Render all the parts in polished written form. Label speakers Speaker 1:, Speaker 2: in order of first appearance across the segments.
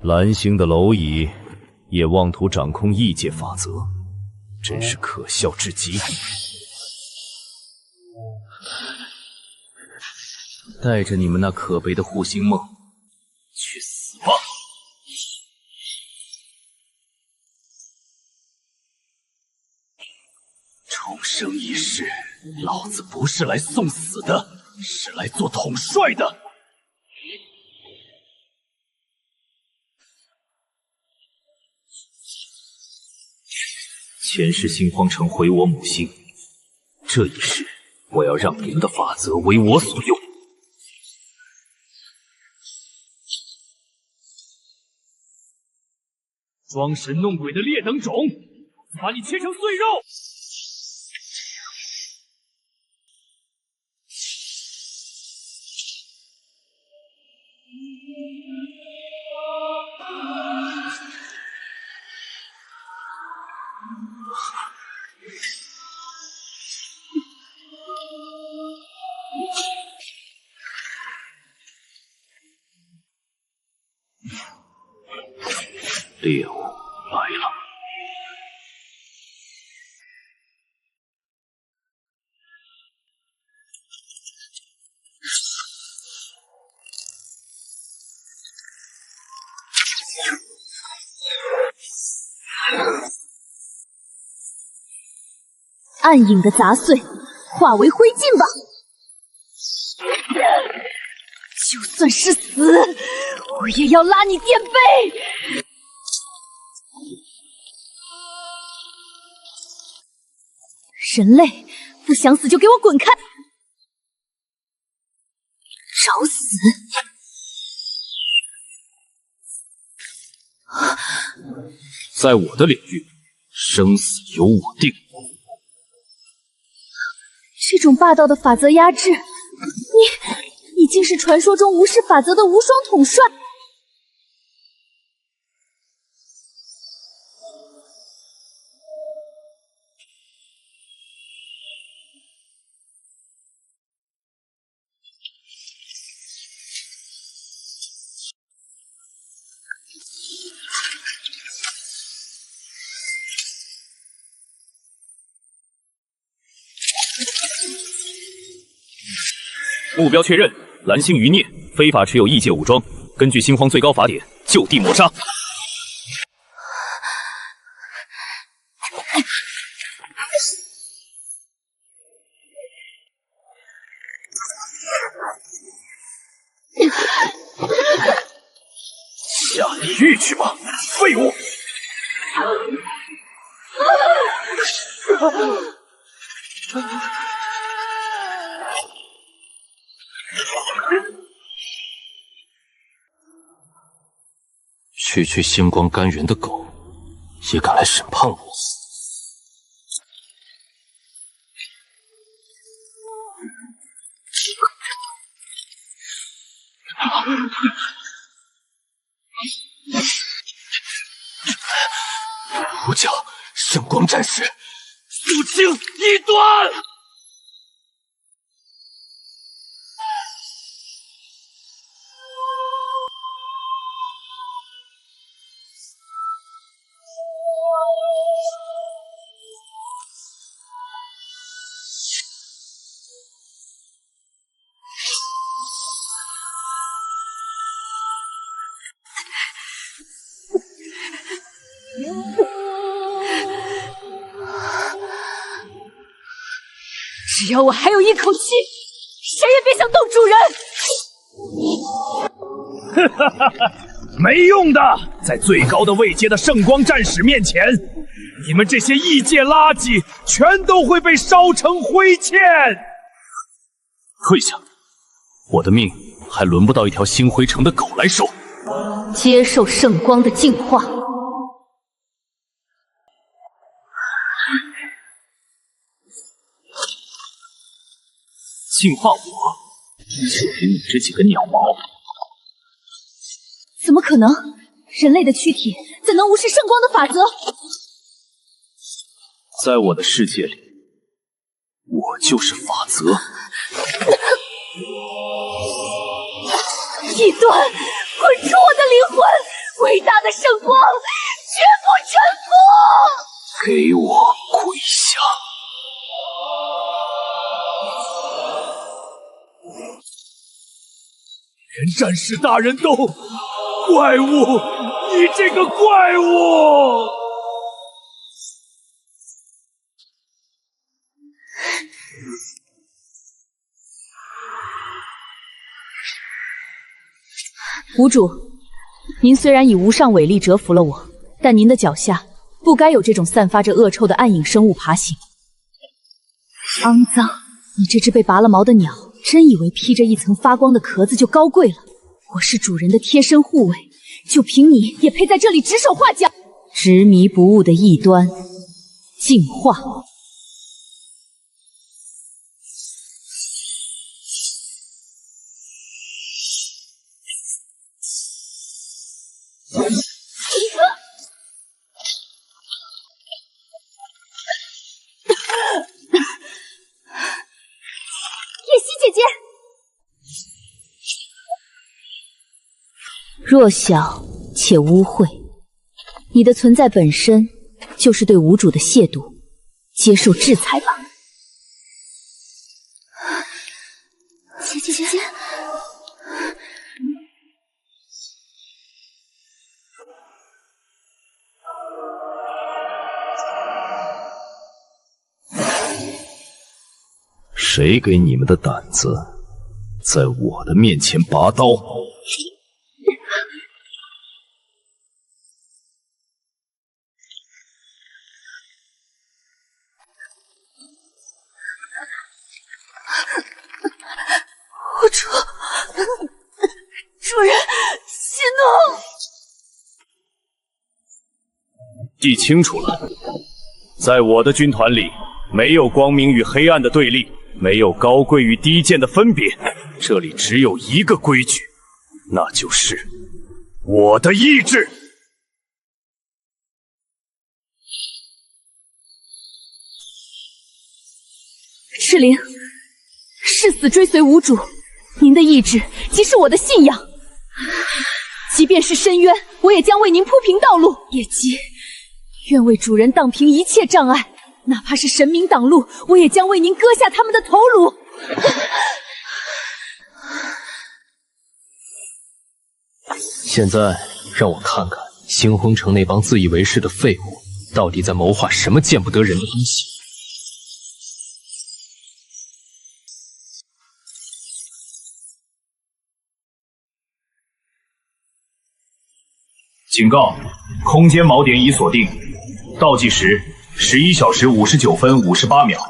Speaker 1: 蓝星的蝼蚁也妄图掌控异界法则，真是可笑至极。带着你们那可悲的护心梦去死吧！重生一世，老子不是来送死的，是来做统帅的。前世星荒城毁我母星，这一世我要让你们的法则为我所用。装神弄鬼的劣等种，把你切成碎肉！猎物来了。
Speaker 2: 暗影的杂碎化为灰烬吧！就算是死，我也要拉你垫背！人类，不想死就给我滚开！找死！
Speaker 1: 在我的领域，生死由我定。
Speaker 2: 这种霸道的法则压制，你竟是传说中无视法则的无双统帅！
Speaker 1: 目标确认，蓝星余孽非法持有异界武装，根据星荒最高法典就地抹杀。下地狱去吧，废物！区星光甘源的狗也敢来审判我？呼叫圣光战士，肃清异端！
Speaker 2: 只要我还有一口气，谁也别想动主人！
Speaker 1: 哈哈哈，没用的，在最高的位阶的圣光战士面前，你们这些异界垃圾全都会被烧成灰烬！跪下，我的命还轮不到一条星辉城的狗来收。
Speaker 2: 接受圣光的净化。
Speaker 1: 净化我，就凭你这几个鸟毛！
Speaker 2: 怎么可能？人类的躯体怎能无视圣光的法则？
Speaker 1: 在我的世界里，我就是法则。
Speaker 2: 异端，滚出我的灵魂！伟大的圣光绝不臣服！
Speaker 1: 给我跪下！连战士大人都……怪物！你这个怪物！
Speaker 2: 吾主，您虽然以无上伟力折服了我，但您的脚下不该有这种散发着恶臭的暗影生物爬行。肮脏！你这只被拔了毛的鸟，真以为披着一层发光的壳子就高贵了？我是主人的贴身护卫，就凭你也配在这里指手画脚？执迷不悟的异端，进化！叶希姐姐，弱小且污秽，你的存在本身就是对吾主的亵渎，接受制裁吧。姐姐。
Speaker 1: 谁给你们的胆子，在我的面前拔刀？
Speaker 2: 我主人，息怒！
Speaker 1: 记清楚了，在我的军团里，没有光明与黑暗的对立。没有高贵与低贱的分别，这里只有一个规矩，那就是我的意志。
Speaker 2: 赤灵，誓死追随吾主，您的意志即是我的信仰。即便是深渊，我也将为您铺平道路。野鸡，愿为主人荡平一切障碍。哪怕是神明挡路，我也将为您割下他们的头颅。
Speaker 3: 现在让我看看星荒城那帮自以为是的废物，到底在谋划什么见不得人的东西。
Speaker 1: 警告：空间锚点已锁定，倒计时11小时59分58秒。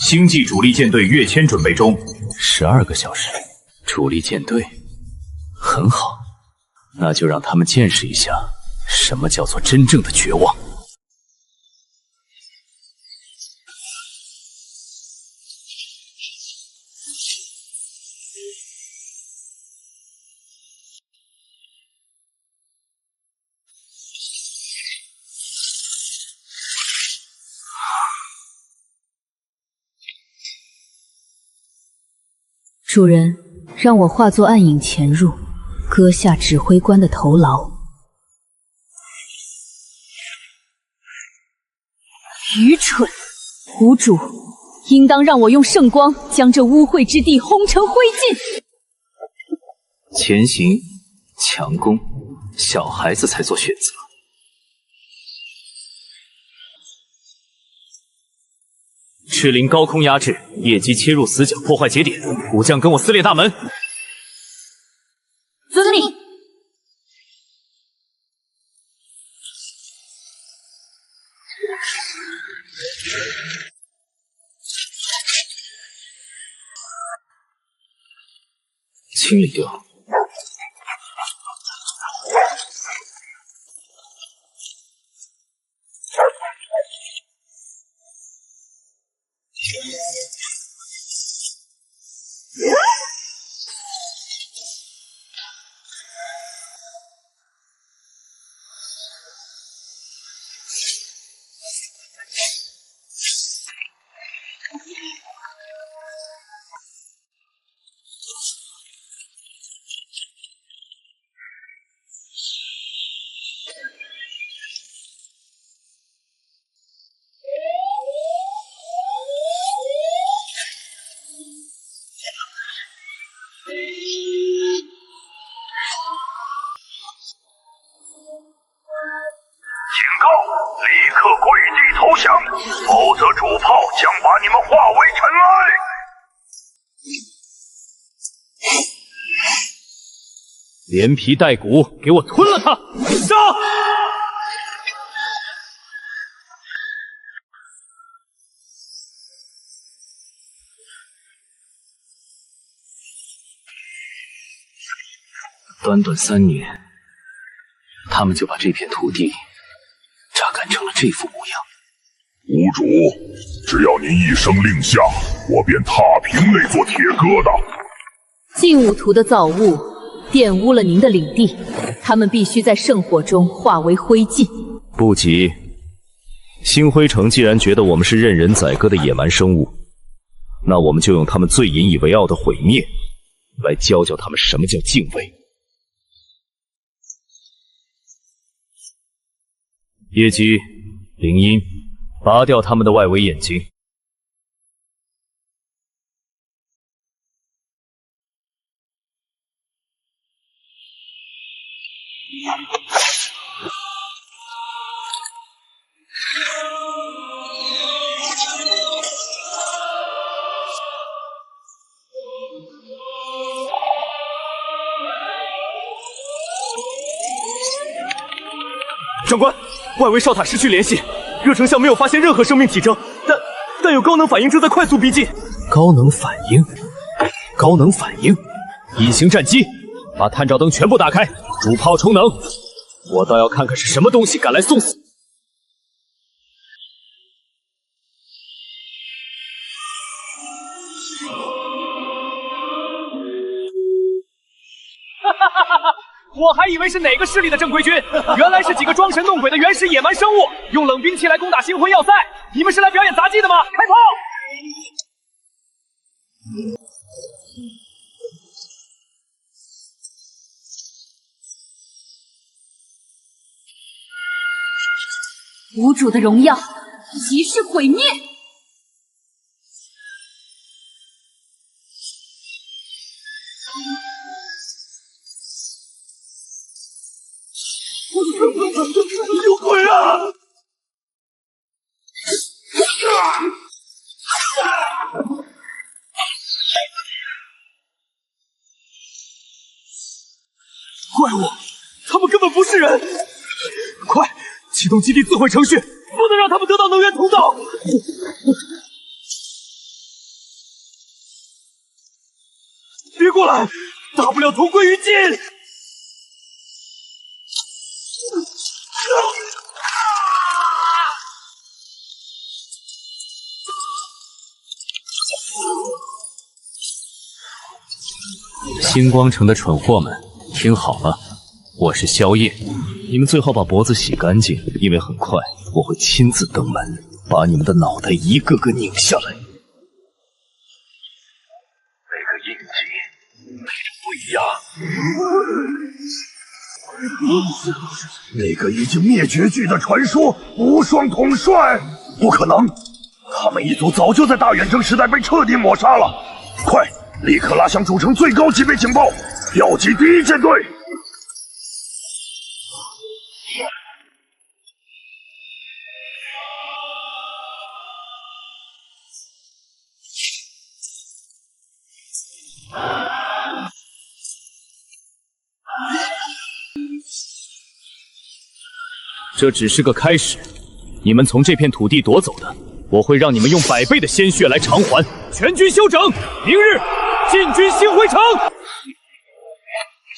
Speaker 1: 星际主力舰队跃迁准备中。
Speaker 3: 12个小时，主力舰队，很好，那就让他们见识一下什么叫做真正的绝望。
Speaker 2: 主人，让我化作暗影潜入，割下指挥官的头牢。愚蠢！吾主应当让我用圣光将这污秽之地轰成灰烬。
Speaker 3: 前行，强攻，小孩子才做选择。赤灵高空压制，夜姬切入死角，破坏节点。武将跟我撕裂大门。
Speaker 2: 遵命。
Speaker 3: 清理掉。
Speaker 4: 降，否则主炮将把你们化为尘埃。
Speaker 1: 连皮带骨，给我吞了他！杀！
Speaker 3: 短短3年，他们就把这片土地榨干成了这副模样。
Speaker 4: 无主，只要您一声令下，我便踏平那座铁疙瘩。
Speaker 2: 劲舞图的造物玷污了您的领地，他们必须在圣火中化为灰烬。
Speaker 1: 不急，星辉城既然觉得我们是任人宰割的野蛮生物，那我们就用他们最引以为傲的毁灭，来教教他们什么叫敬畏。叶姬、灵音，拔掉他们的外围眼睛。长官，外围哨塔失去联系，热成像没有发现任何生命体征，但有高能反应正在快速逼近。高能反应，高能反应，隐形战机，把探照灯全部打开，主炮充能。我倒要看看是什么东西敢来送死。我还以为是哪个势力的正规军，原来是几个装神弄鬼的原始野蛮生物，用冷兵器来攻打星魂要塞。你们是来表演杂技的吗？开炮！
Speaker 2: 无主的荣耀，即是毁灭。
Speaker 4: 有鬼啊！
Speaker 1: 怪物，他们根本不是人！快，启动基地自毁程序，不能让他们得到能源通道！别过来，大不了同归于尽！星光城的蠢货们，听好了，我是萧夜，你们最好把脖子洗干净，因为很快我会亲自登门，把你们的脑袋一个个拧下来。
Speaker 4: 那个印记配着不一样，那个已经灭绝剧的传说无双统帅，不可能，他们一族早就在大远征时代被彻底抹杀了。快，立刻拉响主城最高级别警报，调集第1舰队。
Speaker 1: 这只是个开始，你们从这片土地夺走的，我会让你们用100倍的鲜血来偿还。全军休整，明日进军星辉城。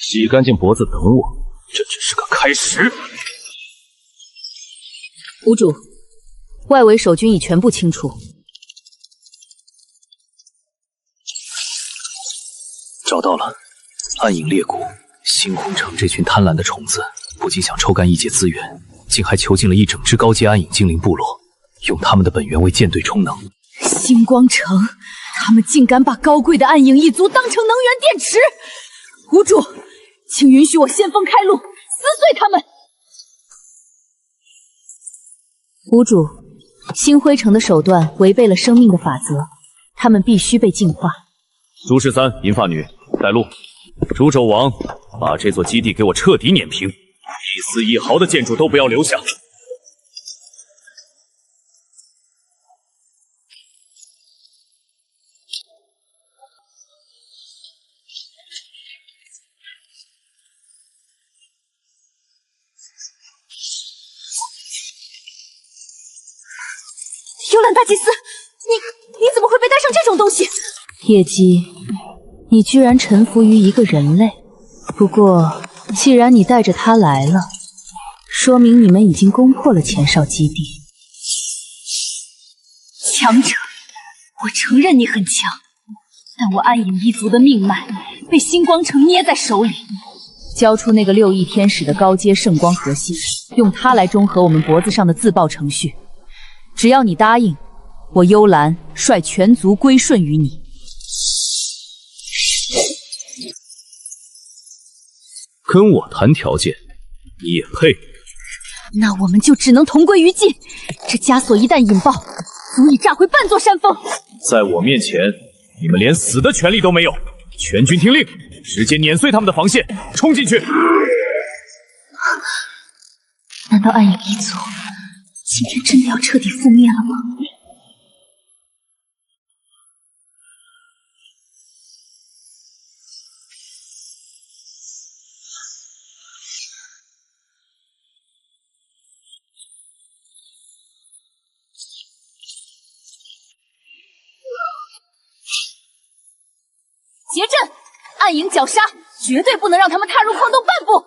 Speaker 1: 洗干净脖子等我，这只是个开始。
Speaker 2: 无主，外围守军已全部清除。
Speaker 3: 找到了，暗影裂谷，星空城这群贪婪的虫子，不仅想抽干异界资源，竟还囚禁了一整支高阶暗影精灵部落，用他们的本源为舰队充能。
Speaker 2: 星光城，他们竟敢把高贵的暗影一族当成能源电池！无主，请允许我先锋开路，撕碎他们！无主，星辉城的手段违背了生命的法则，他们必须被净化。
Speaker 1: 朱十三，银发女，带路。朱纣王，把这座基地给我彻底碾平，一丝一毫的建筑都不要留下。
Speaker 2: 大祭司，你怎么会被带上这种东西？叶姬，你居然臣服于一个人类。不过，既然你带着他来了，说明你们已经攻破了前哨基地。强者，我承认你很强，但我暗影一族的命脉被星光城捏在手里。交出那个6翼天使的高阶圣光核心，用它来中和我们脖子上的自爆程序。只要你答应，我幽兰率全族归顺于你。
Speaker 3: 跟我谈条件，你也配？
Speaker 2: 那我们就只能同归于尽。这枷锁一旦引爆，足以炸毁半座山峰。
Speaker 1: 在我面前，你们连死的权利都没有。全军听令，直接碾碎他们的防线，冲进去！
Speaker 2: 难道暗影一族今天真的要彻底覆灭了吗？结阵，暗影绞杀，绝对不能让他们踏入矿洞半步。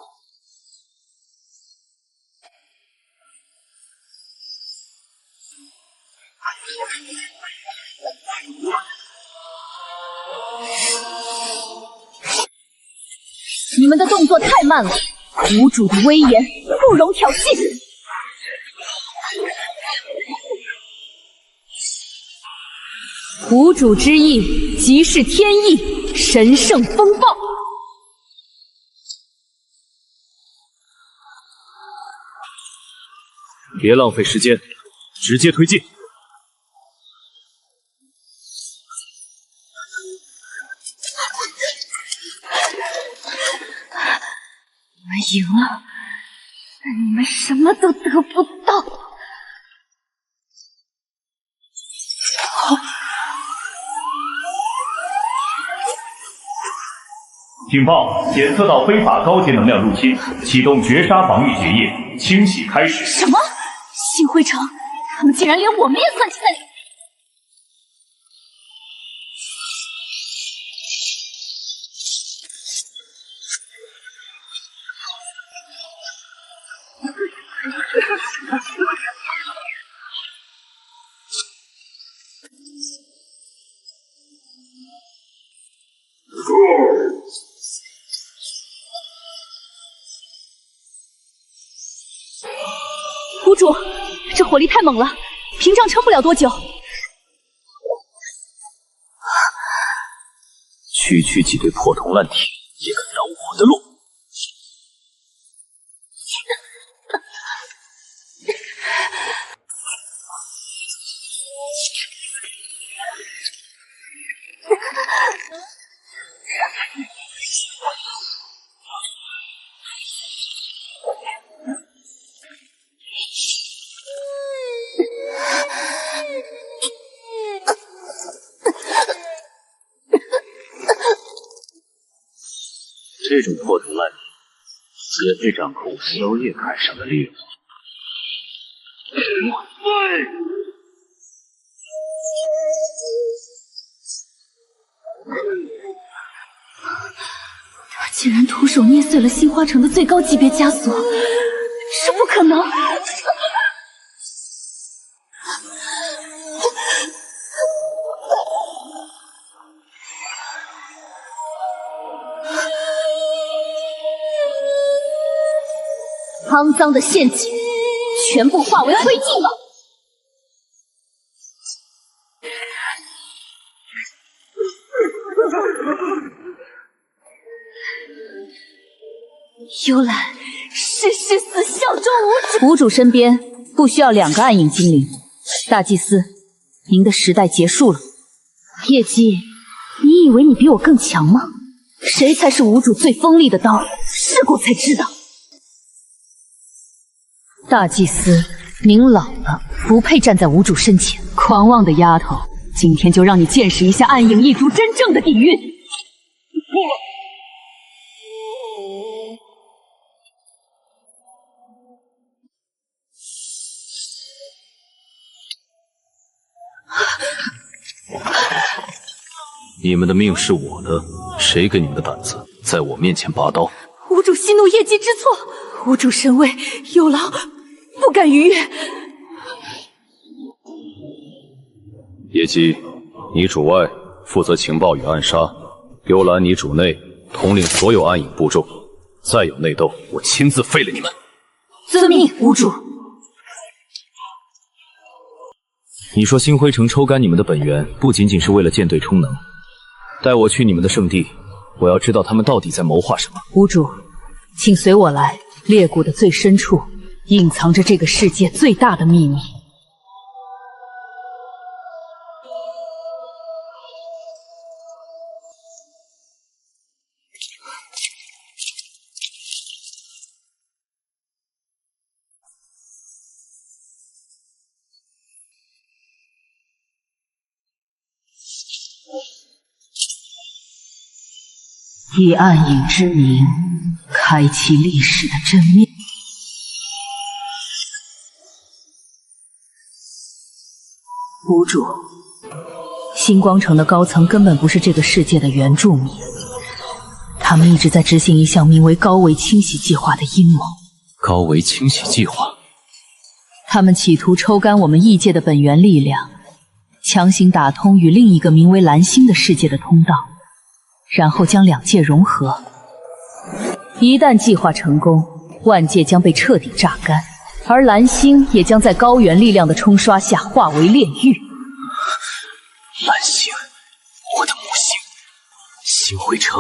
Speaker 2: 你们的动作太慢了，无主的威严不容挑衅。无主之意即是天意，神圣风暴。
Speaker 1: 别浪费时间，直接推进。
Speaker 2: 你们赢了，但你们什么都得不到。
Speaker 1: 警报！检测到非法高阶能量入侵，启动绝杀防御结业，清洗开始。
Speaker 2: 什么？星辉城，他们竟然连我们也算计在里面！谷主，这火力太猛了，屏障撑不了多久。
Speaker 3: 区几队破铜烂铁也敢挡我的路？这种破铜烂铁也配掌控宵夜坎上的猎物？
Speaker 2: 他竟然徒手捏碎了星花城的最高级别枷锁，这不可能！肮脏的陷阱，全部化为灰烬吧！幽兰，誓死效忠无主。无主身边不需要2个暗影精灵。大祭司，您的时代结束了。叶姬，你以为你比我更强吗？谁才是无主最锋利的刀？试过才知道。大祭司，您老了，不配站在无主身前。狂妄的丫头，今天就让你见识一下暗影一族真正的底蕴。
Speaker 4: 够了！
Speaker 3: 你们的命是我的，谁给你们的胆子在我面前拔刀？
Speaker 2: 无主息怒，业绩之错，无主神威有劳，不敢逾越。
Speaker 3: 叶姬，你主外负责情报与暗杀，幽兰你主内统领所有暗影部众，再有内斗，我亲自废了你们。
Speaker 2: 遵命，无主。
Speaker 3: 你说星辉城抽干你们的本源，不仅仅是为了舰队充能。带我去你们的圣地，我要知道他们到底在谋划什么。
Speaker 2: 无主，请随我来。裂谷的最深处，隐藏着这个世界最大的秘密。以暗影之名，开启历史的真面。无主，星光城的高层根本不是这个世界的原住民，他们一直在执行一项名为高维清洗计划的阴谋。
Speaker 3: 高维清洗计划？
Speaker 2: 他们企图抽干我们异界的本源力量，强行打通与另一个名为蓝星的世界的通道。然后将两界融合，一旦计划成功，万界将被彻底榨干，而蓝星也将在高原力量的冲刷下化为炼狱。
Speaker 3: 蓝星，我的母星，星辉城，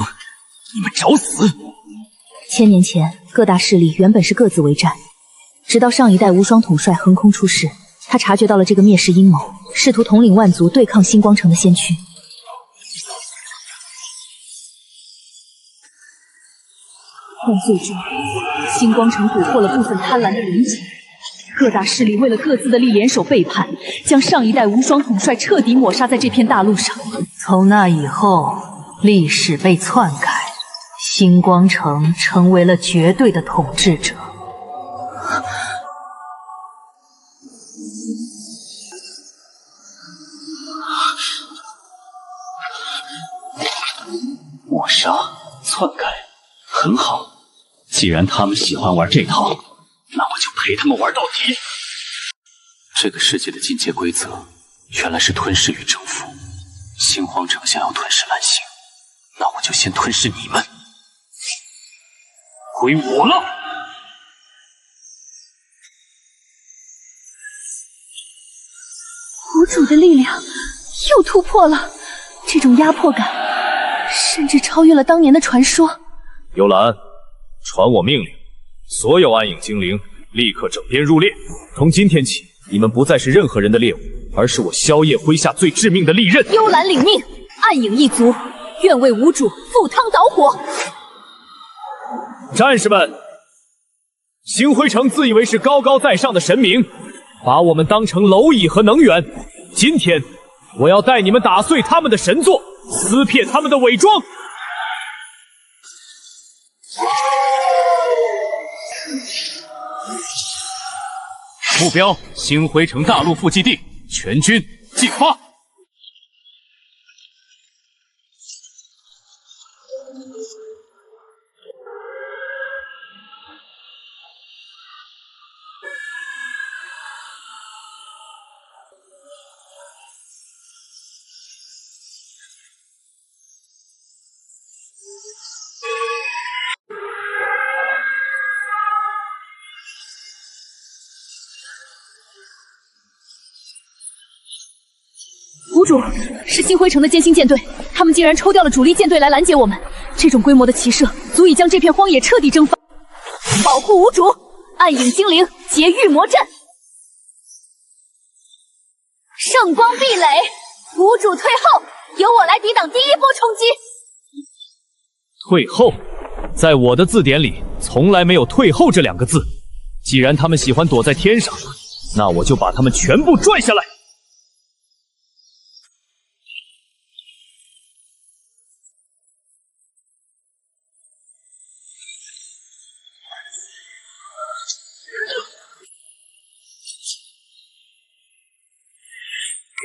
Speaker 3: 你们找死
Speaker 2: ！1000年前，各大势力原本是各自为战，直到上一代无双统帅横空出世，他察觉到了这个灭世阴谋，试图统领万族对抗星光城的先驱。但最终，星光城蛊惑了部分贪婪的人种，各大势力为了各自的利联手背叛，将上一代无双统帅彻底抹杀在这片大陆上。从那以后，历史被篡改，星光城成为了绝对的统治者。
Speaker 3: 抹杀、篡改，很好。既然他们喜欢玩这套，那我就陪他们玩到底。这个世界的进阶规则原来是吞噬与征服。星皇城想要吞噬蓝星，那我就先吞噬你们。归我了。
Speaker 2: 无主的力量又突破了，这种压迫感甚至超越了当年的传说。
Speaker 1: 幽兰，传我命令，所有暗影精灵立刻整编入列。从今天起，你们不再是任何人的猎物，而是我萧夜麾下最致命的利刃。
Speaker 2: 幽兰领命，暗影一族愿为无主赴汤蹈火。
Speaker 1: 战士们，星辉城自以为是高高在上的神明，把我们当成蝼蚁和能源。今天，我要带你们打碎他们的神作，撕撇他们的伪装。目标：星辉城大陆副基地，全军进发！
Speaker 2: 无主，是星辉城的歼星舰队，他们竟然抽调了主力舰队来拦截我们。这种规模的骑射，足以将这片荒野彻底蒸发。保护无主，暗影精灵劫御魔阵，圣光壁垒，无主退后，由我来抵挡第一波冲击。
Speaker 1: 退后，在我的字典里从来没有退后这2个字。既然他们喜欢躲在天上，那我就把他们全部拽下来。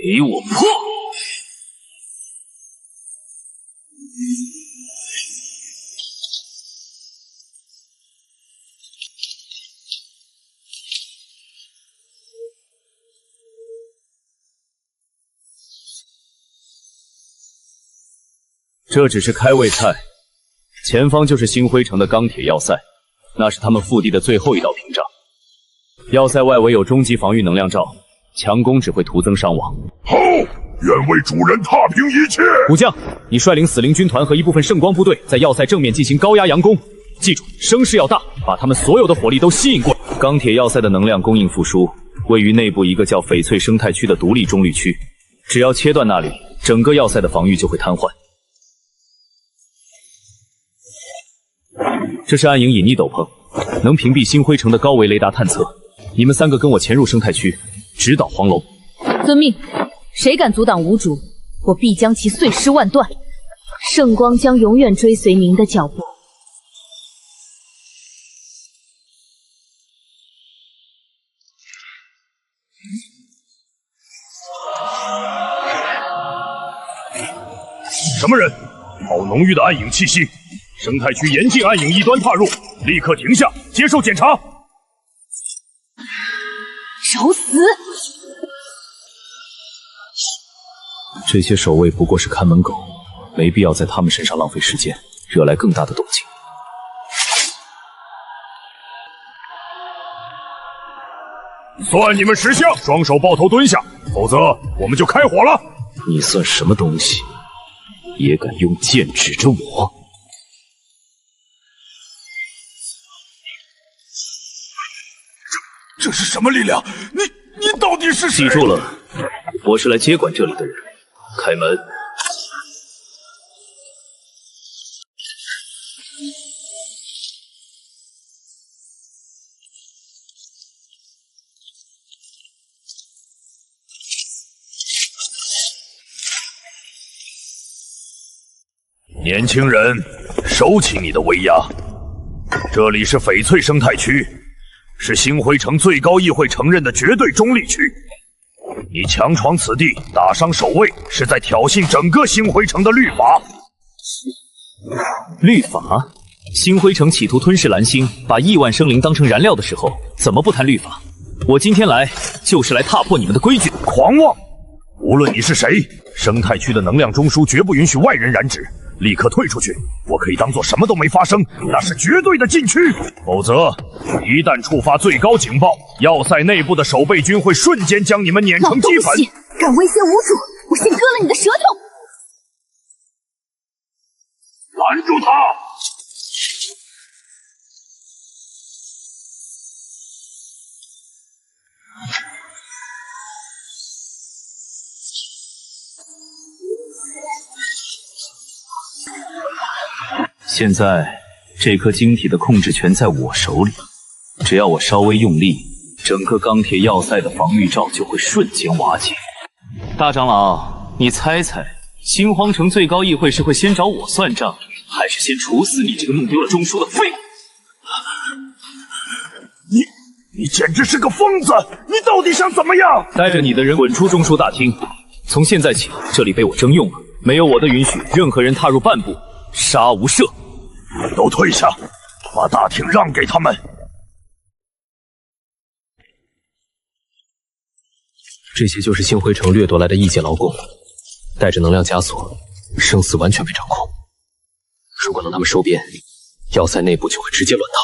Speaker 1: 给我破！这只是开胃菜，前方就是星辉城的钢铁要塞，那是他们腹地的最后一道屏障。要塞外围有终极防御能量罩，强攻只会徒增伤亡。
Speaker 4: 好，愿为主人踏平一切。
Speaker 1: 武将，你率领死灵军团和一部分圣光部队在要塞正面进行高压佯攻，记住，声势要大，把他们所有的火力都吸引过来。钢铁要塞的能量供应复苏，位于内部一个叫翡翠生态区的独立中立区，只要切断那里，整个要塞的防御就会瘫痪。这是暗影隐匿斗篷，能屏蔽星辉城的高维雷达探测。你们3个跟我潜入生态区，直捣黄龙。
Speaker 2: 遵命。谁敢阻挡无主，我必将其碎尸万段。圣光将永远追随您的脚步。
Speaker 1: 什么人？好浓郁的暗影气息！生态区严禁暗影异端踏入，立刻停下，接受检查。
Speaker 2: 找死！
Speaker 3: 这些守卫不过是看门狗，没必要在他们身上浪费时间，惹来更大的动静。
Speaker 1: 算你们识相，双手抱头蹲下，否则我们就开火了。
Speaker 3: 你算什么东西？也敢用剑指着我？
Speaker 4: 这是什么力量？你到底是谁？
Speaker 3: 记住了，我是来接管这里的人。开门！
Speaker 4: 年轻人，收起你的威压。这里是翡翠生态区，是星辉城最高议会承认的绝对中立区。你强闯此地，打伤守卫，是在挑衅整个星辉城的律法。
Speaker 3: 律法？星辉城企图吞噬蓝星，把亿万生灵当成燃料的时候，怎么不谈律法？我今天来就是来踏破你们的规矩。
Speaker 4: 狂妄！无论你是谁，生态区的能量中枢绝不允许外人染指。立刻退出去！我可以当做什么都没发生，那是绝对的禁区。否则，一旦触发最高警报，要塞内部的守备军会瞬间将你们碾成齑粉。
Speaker 2: 敢威胁无主，我先割了你的舌头！
Speaker 4: 拦住他！
Speaker 3: 现在这颗晶体的控制权在我手里，只要我稍微用力，整个钢铁要塞的防御罩就会瞬间瓦解。大长老，你猜猜，星荒城最高议会是会先找我算账，还是先处死你这个弄丢了中枢的废物？
Speaker 4: 你简直是个疯子！你到底想怎么样？
Speaker 3: 带着你的人滚出中枢大厅！从现在起，这里被我征用了，没有我的允许，任何人踏入半步，杀无赦！
Speaker 4: 都退下，把大厅让给他们。
Speaker 3: 这些就是星辉城掠夺来的异界劳工，带着能量枷锁，生死完全被掌控。如果能他们收编，要塞内部就会直接乱套。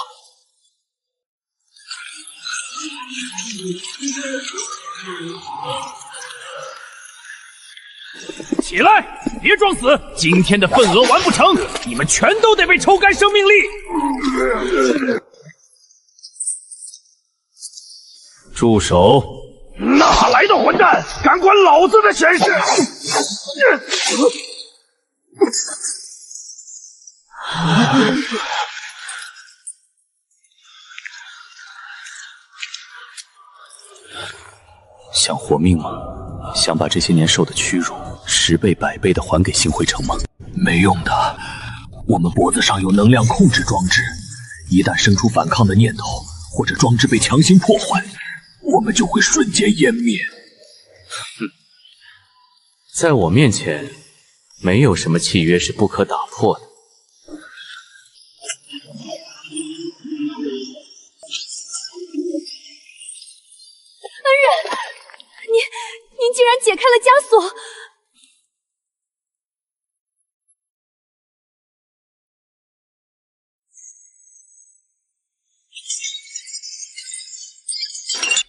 Speaker 1: 起来，别装死！今天的份额完不成，你们全都得被抽干生命力！
Speaker 3: 住手！
Speaker 4: 哪来的混蛋，敢管老子的闲事！
Speaker 3: 想活命吗？想把这些年受的屈辱10倍100倍的还给星辉城吗？没用的，我们脖子上有能量控制装置，一旦生出反抗的念头，或者装置被强行破坏，我们就会瞬间湮灭。哼，在我面前，没有什么契约是不可打破的。
Speaker 2: 恩人，您竟然解开了枷锁！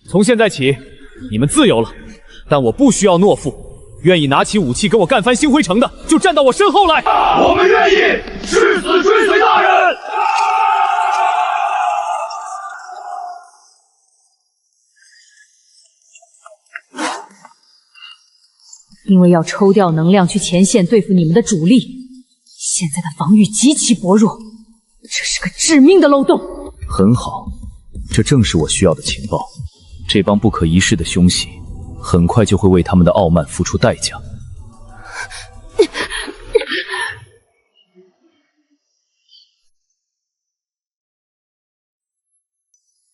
Speaker 1: 从现在起，你们自由了，但我不需要懦夫。愿意拿起武器跟我干翻星辉城的，就站到我身后来。
Speaker 4: 我们愿意誓死追随大人。
Speaker 2: 因为要抽调能量去前线对付你们的主力，现在的防御极其薄弱，这是个致命的漏洞。
Speaker 3: 很好，这正是我需要的情报。这帮不可一世的凶险，很快就会为他们的傲慢付出代价。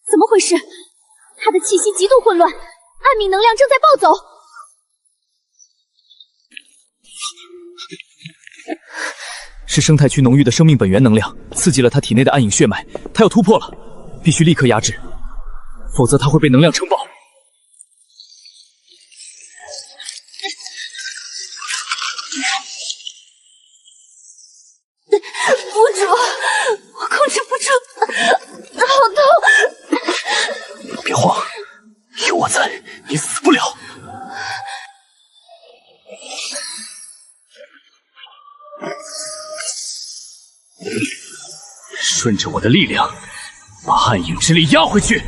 Speaker 2: 怎么回事？他的气息极度混乱，暗冥能量正在暴走。
Speaker 3: 是生态区浓郁的生命本源能量刺激了他体内的暗影血脉，他要突破了，必须立刻压制，否则他会被能量撑爆。
Speaker 2: 屋主，我控制不住，好痛！
Speaker 3: 别慌，有我在，你死不了。顺着我的力量，把暗影之力压回去。
Speaker 4: 府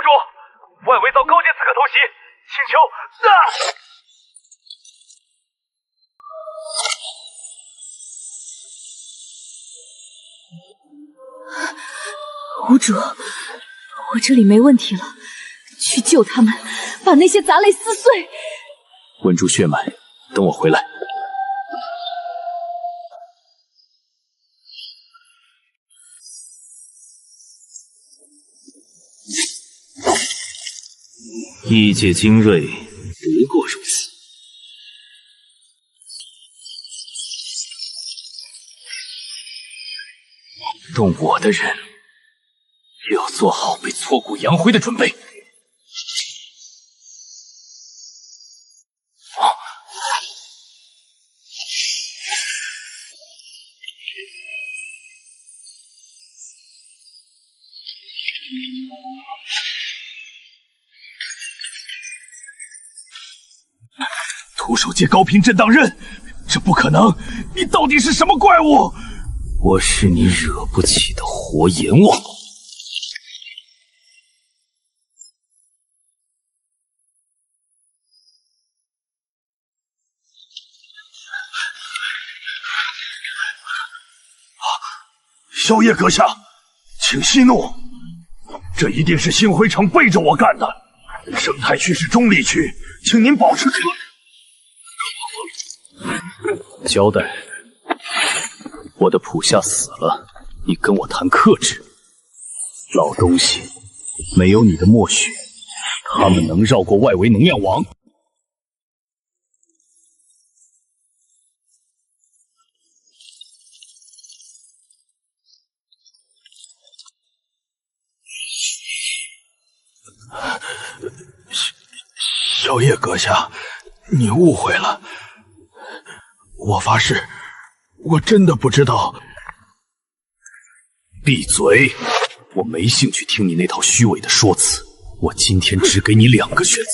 Speaker 4: 主，外围遭高阶刺客偷袭，请求
Speaker 2: 屋主，我这里没问题了，去救他们，把那些杂类撕碎。
Speaker 3: 稳住血脉，等我回来。异界精锐，不过如此。动我的人，要做好被挫骨扬灰的准备。
Speaker 4: 徒手接高频震荡刃，这不可能！你到底是什么怪物？
Speaker 3: 我是你惹不起的活阎王。
Speaker 4: 萧夜阁下，请息怒，这一定是星辉城背着我干的。生态区是中立区，请您保持克
Speaker 3: 制。交代，我的普夏死了，你跟我谈克制。老东西，没有你的默许，他们能绕过外围能量网？
Speaker 4: 萧夜阁下，你误会了。我发誓，我真的不知道。
Speaker 3: 闭嘴！我没兴趣听你那套虚伪的说辞。我今天只给你2个选择。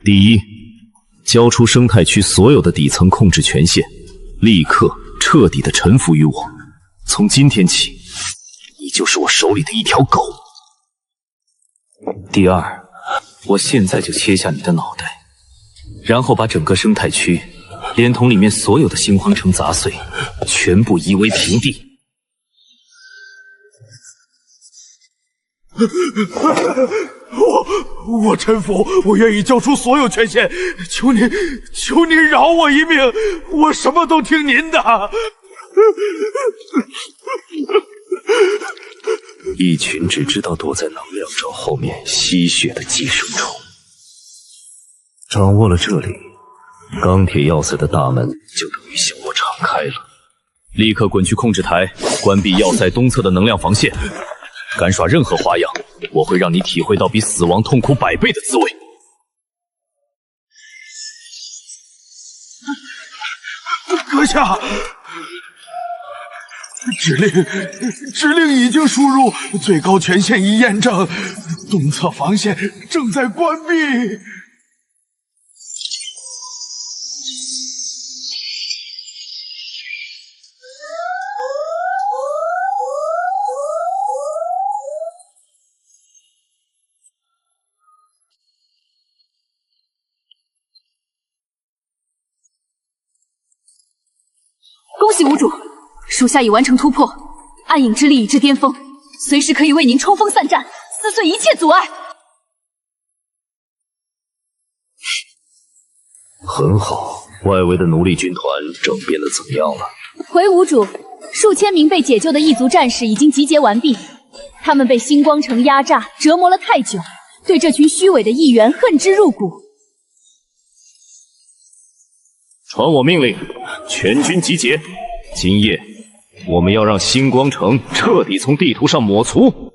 Speaker 3: 第一，交出生态区所有的底层控制权限，立刻彻底的臣服于我。从今天起，你就是我手里的一条狗。第二，我现在就切下你的脑袋，然后把整个生态区，连同里面所有的星荒城杂碎，全部夷为平地。
Speaker 4: 我臣服，我愿意交出所有权限，求您饶我一命，我什么都听您的。
Speaker 3: 一群只知道躲在能量罩后面吸血的寄生虫。掌握了这里，钢铁要塞的大门就等于向我敞开了。
Speaker 1: 立刻滚去控制台，关闭要塞东侧的能量防线。敢耍任何花样，我会让你体会到比死亡痛苦100倍的滋味。
Speaker 4: 阁下，指令已经输入，最高权限已验证，东侧防线正在关闭。
Speaker 2: 恭喜无主，属下已完成突破，暗影之力已至巅峰，随时可以为您冲锋散战，撕碎一切阻碍。
Speaker 3: 很好，外围的奴隶军团整编的怎么样了？
Speaker 2: 回无主，数千名被解救的异族战士已经集结完毕，他们被星光城压榨折磨了太久，对这群虚伪的议员恨之入骨。
Speaker 1: 传我命令，全军集结！今夜，我们要让星光城彻底从地图上抹除。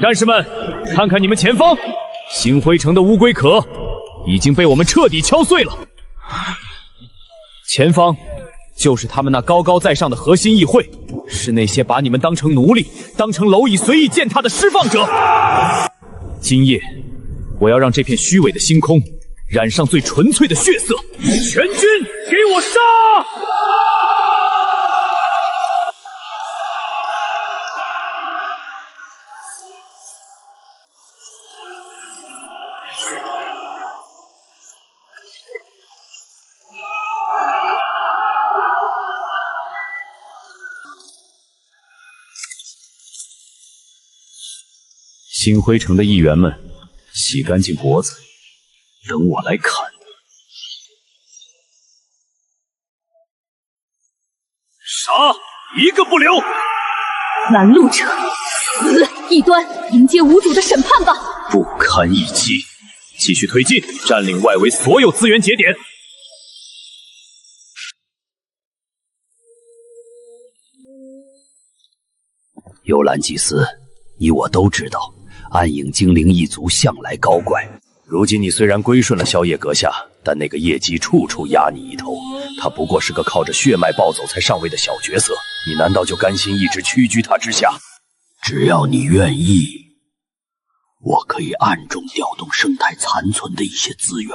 Speaker 1: 战士们，看看你们前方，星辉城的乌龟壳已经被我们彻底敲碎了。前方就是他们那高高在上的核心议会，是那些把你们当成奴隶、当成蝼蚁随意践踏的释放者。今夜，我要让这片虚伪的星空染上最纯粹的血色。全军给我杀！星辉城的议员们，洗干净脖子，等我来砍！杀，一个不留！
Speaker 2: 拦路者，死！异端，迎接无主的审判吧！
Speaker 1: 不堪一击，继续推进，占领外围所有资源节点。
Speaker 3: 幽兰祭司，你我都知道。暗影精灵一族向来高怪，如今你虽然归顺了萧夜阁下，但那个夜姬处处压你一头，他不过是个靠着血脉暴走才上位的小角色，你难道就甘心一直屈居他之下？只要你愿意，我可以暗中调动生态残存的一些资源，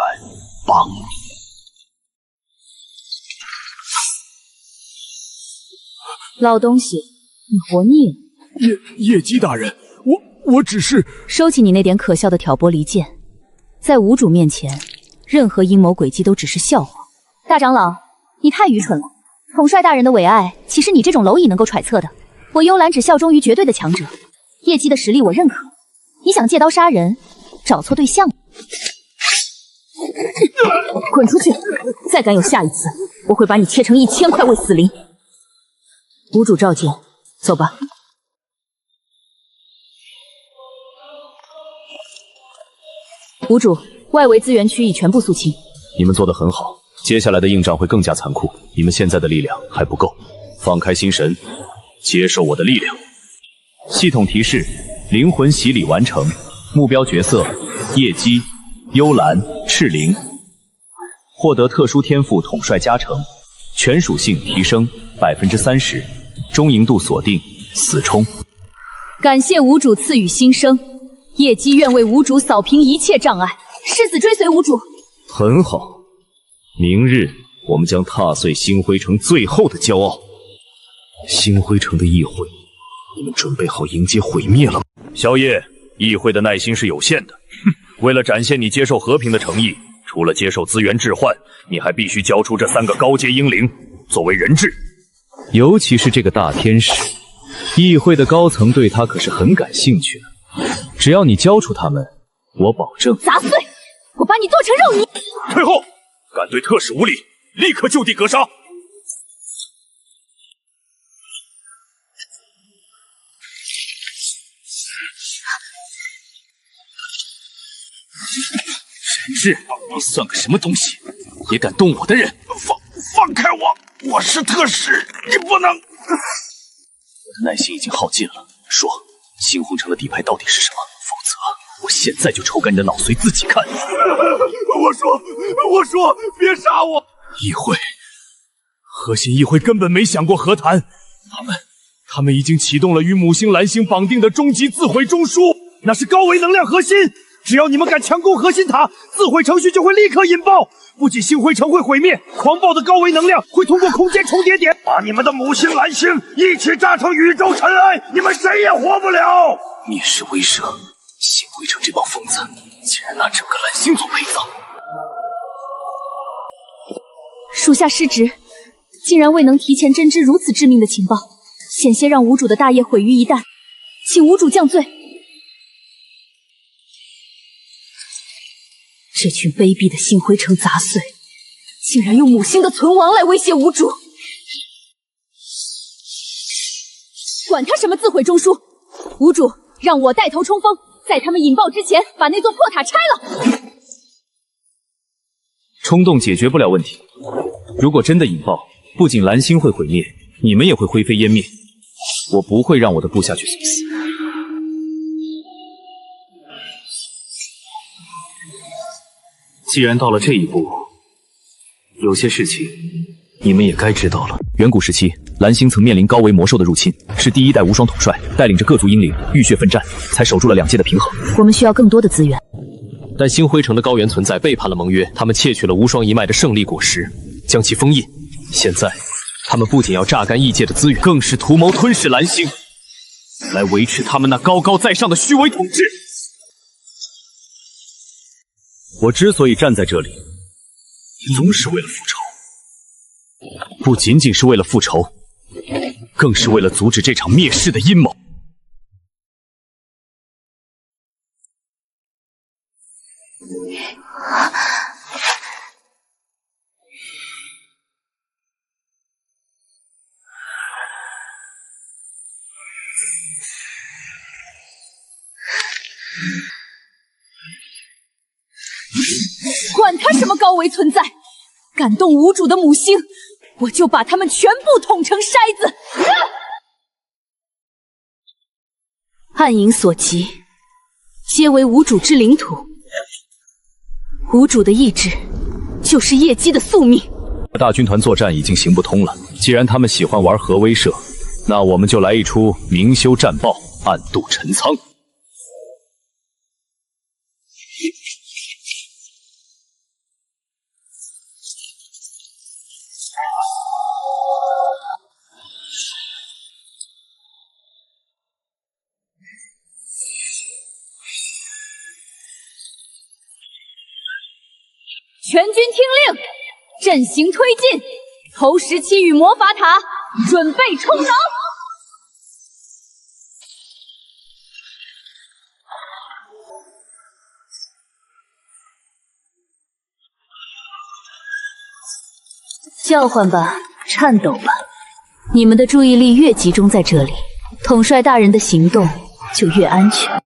Speaker 3: 帮你。
Speaker 2: 老东西，你活腻了。
Speaker 4: 夜姬大人，我只是……
Speaker 2: 收起你那点可笑的挑拨离间，在无主面前，任何阴谋诡计都只是笑话。大长老，你太愚蠢了！统帅大人的伟爱，岂是你这种蝼蚁能够揣测的？我幽兰只效忠于绝对的强者，叶姬的实力我认可。你想借刀杀人，找错对象了。滚出去！再敢有下一次，我会把你切成1000块喂死灵。无主召见，走吧。无主，外围资源区已全部肃清。
Speaker 1: 你们做得很好，接下来的硬仗会更加残酷。你们现在的力量还不够，放开心神，接受我的力量。系统提示：灵魂洗礼完成，目标角色：夜姬、幽兰、赤灵，获得特殊天赋统帅加成，全属性提升30%，中营度锁定，死冲。
Speaker 2: 感谢无主赐予新生。夜姬愿为无主扫平一切障碍，誓死追随无主。
Speaker 1: 很好，明日我们将踏碎星辉城最后的骄傲。
Speaker 3: 星辉城的议会，你们准备好迎接毁灭了吗？
Speaker 1: 萧夜，议会的耐心是有限的。为了展现你接受和平的诚意，除了接受资源置换，你还必须交出这3个高阶英灵作为人质。
Speaker 3: 尤其是这个大天使，议会的高层对他可是很感兴趣的。只要你交出他们，我保证
Speaker 2: 砸碎！我把你剁成肉泥！
Speaker 1: 退后！敢对特使无礼，立刻就地格杀！
Speaker 3: 人质，你算个什么东西？也敢动我的人？
Speaker 4: 放开我！我是特使，你不能！
Speaker 3: 我的耐心已经耗尽了。说，猩红城的底牌到底是什么？否则，我现在就抽干你的脑髓，自己看。
Speaker 4: 我说，别杀我！
Speaker 1: 议会，核心议会根本没想过和谈，他们已经启动了与母星蓝星绑定的终极自毁中枢，那是高维能量核心。只要你们敢强攻核心塔，自毁程序就会立刻引爆。不仅星辉城会毁灭，狂暴的高维能量会通过空间重叠点，
Speaker 4: 把你们的母星蓝星一起炸成宇宙尘埃，你们谁也活不了！
Speaker 3: 蔑视威慑，星辉城这帮疯子竟然拿整个蓝星做陪葬！
Speaker 2: 属下失职，竟然未能提前侦知如此致命的情报，险些让无主的大业毁于一旦，请无主降罪。这群卑鄙的星辉城杂碎，竟然用母星的存亡来威胁无主！管他什么自毁中枢，无主，让我带头冲锋，在他们引爆之前把那座破塔拆了。
Speaker 3: 冲动解决不了问题，如果真的引爆，不仅蓝星会毁灭，你们也会灰飞烟灭。我不会让我的部下去送死。既然到了这一步，有些事情你们也该知道了。远古时期，蓝星曾面临高维魔兽的入侵，是第1代无双统帅带领着各族英灵浴血奋战，才守住了2界的平衡。
Speaker 2: 我们需要更多的资源。
Speaker 3: 但星辉城的高原存在背叛了盟约，他们窃取了无双一脉的胜利果实，将其封印。现在，他们不仅要榨干异界的资源，更是图谋吞噬蓝星，来维持他们那高高在上的虚伪统治。
Speaker 1: 我之所以站在这里，总是为了复仇，
Speaker 3: 不仅仅是为了复仇，更是为了阻止这场灭世的阴谋。
Speaker 2: 管他什么高维存在，敢动无主的母星，我就把他们全部捅成筛子！暗影所及，皆为无主之领土。无主的意志，就是业姬的宿命。
Speaker 3: 大军团作战已经行不通了，既然他们喜欢玩核威慑，那我们就来一出明修战报，暗度陈仓。
Speaker 2: 全军听令，阵型推进，投17羽魔法塔，准备冲挠！叫唤吧，颤抖吧！你们的注意力越集中在这里，统帅大人的行动就越安全。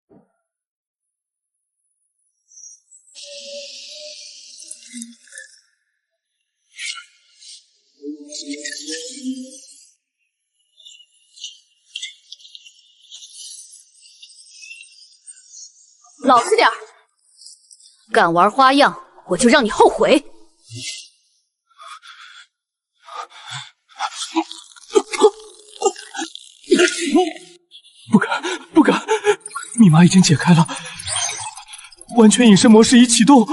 Speaker 2: 老实点儿，敢玩花样，我就让你后悔！
Speaker 5: 不敢！密码已经解开了，完全隐身模式已启动。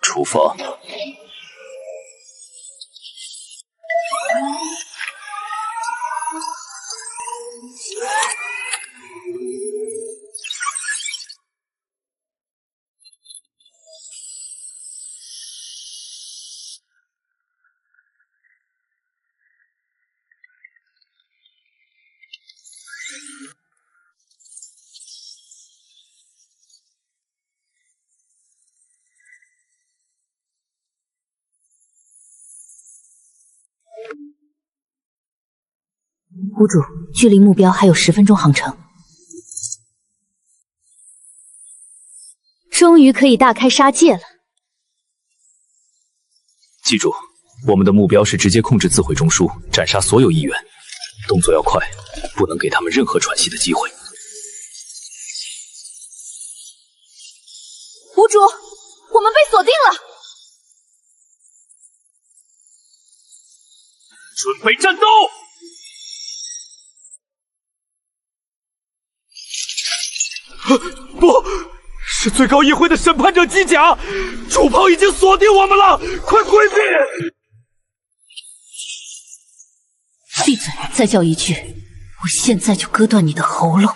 Speaker 3: 出发。
Speaker 2: 谷主，距离目标还有10分钟航程，终于可以大开杀戒了。
Speaker 3: 记住，我们的目标是直接控制自毁中枢，斩杀所有议员，动作要快，不能给他们任何喘息的机会。
Speaker 2: 谷主，我们被锁定了，
Speaker 1: 准备战斗！
Speaker 5: 不是最高议会的审判者机甲，主炮已经锁定我们了，快规避！
Speaker 2: 闭嘴！再叫一句，我现在就割断你的喉咙！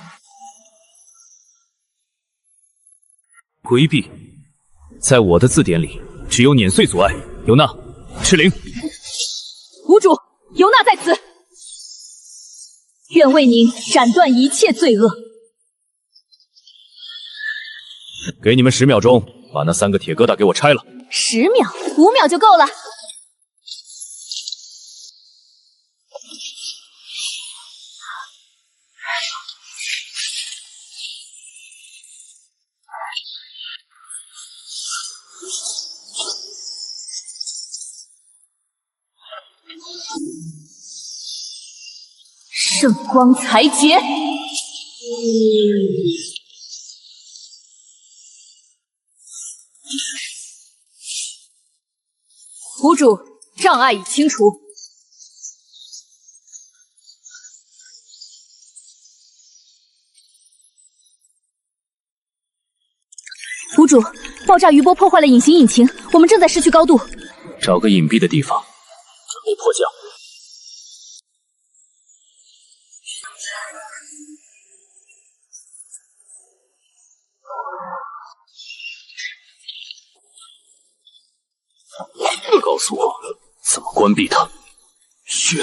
Speaker 3: 规避，在我的字典里，只有碾碎阻碍。尤娜，赤灵，
Speaker 2: 谷主，尤娜在此，愿为您斩断一切罪恶。
Speaker 3: 给你们10秒钟，把那3个铁疙瘩给我拆了。
Speaker 2: 10秒，5秒就够了。圣光裁决。谷主，障碍已清除。谷主，爆炸余波破坏了隐形引擎，我们正在失去高度。
Speaker 3: 找个隐蔽的地方，准备迫降。告诉我怎么关闭它。
Speaker 5: 需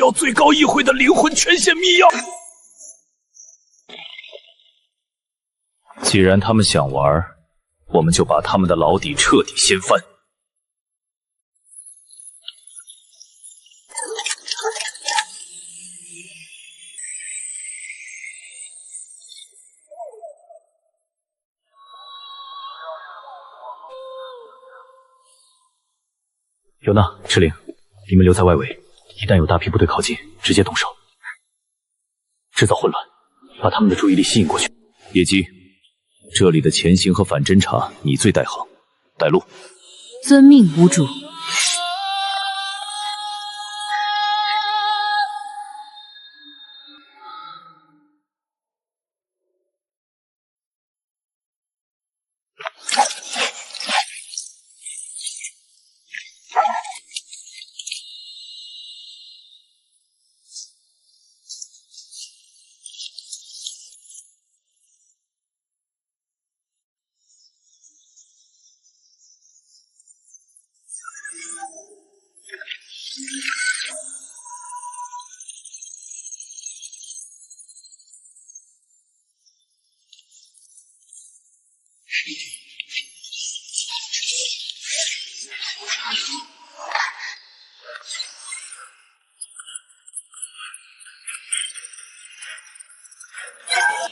Speaker 5: 要最高议会的灵魂权限密钥。
Speaker 3: 既然他们想玩，我们就把他们的牢底彻底掀翻。尤娜、赤灵，你们留在外围，一旦有大批部队靠近，直接动手，制造混乱，把他们的注意力吸引过去。野鸡，这里的前行和反侦察你最带行，带路。
Speaker 2: 遵命，谷主。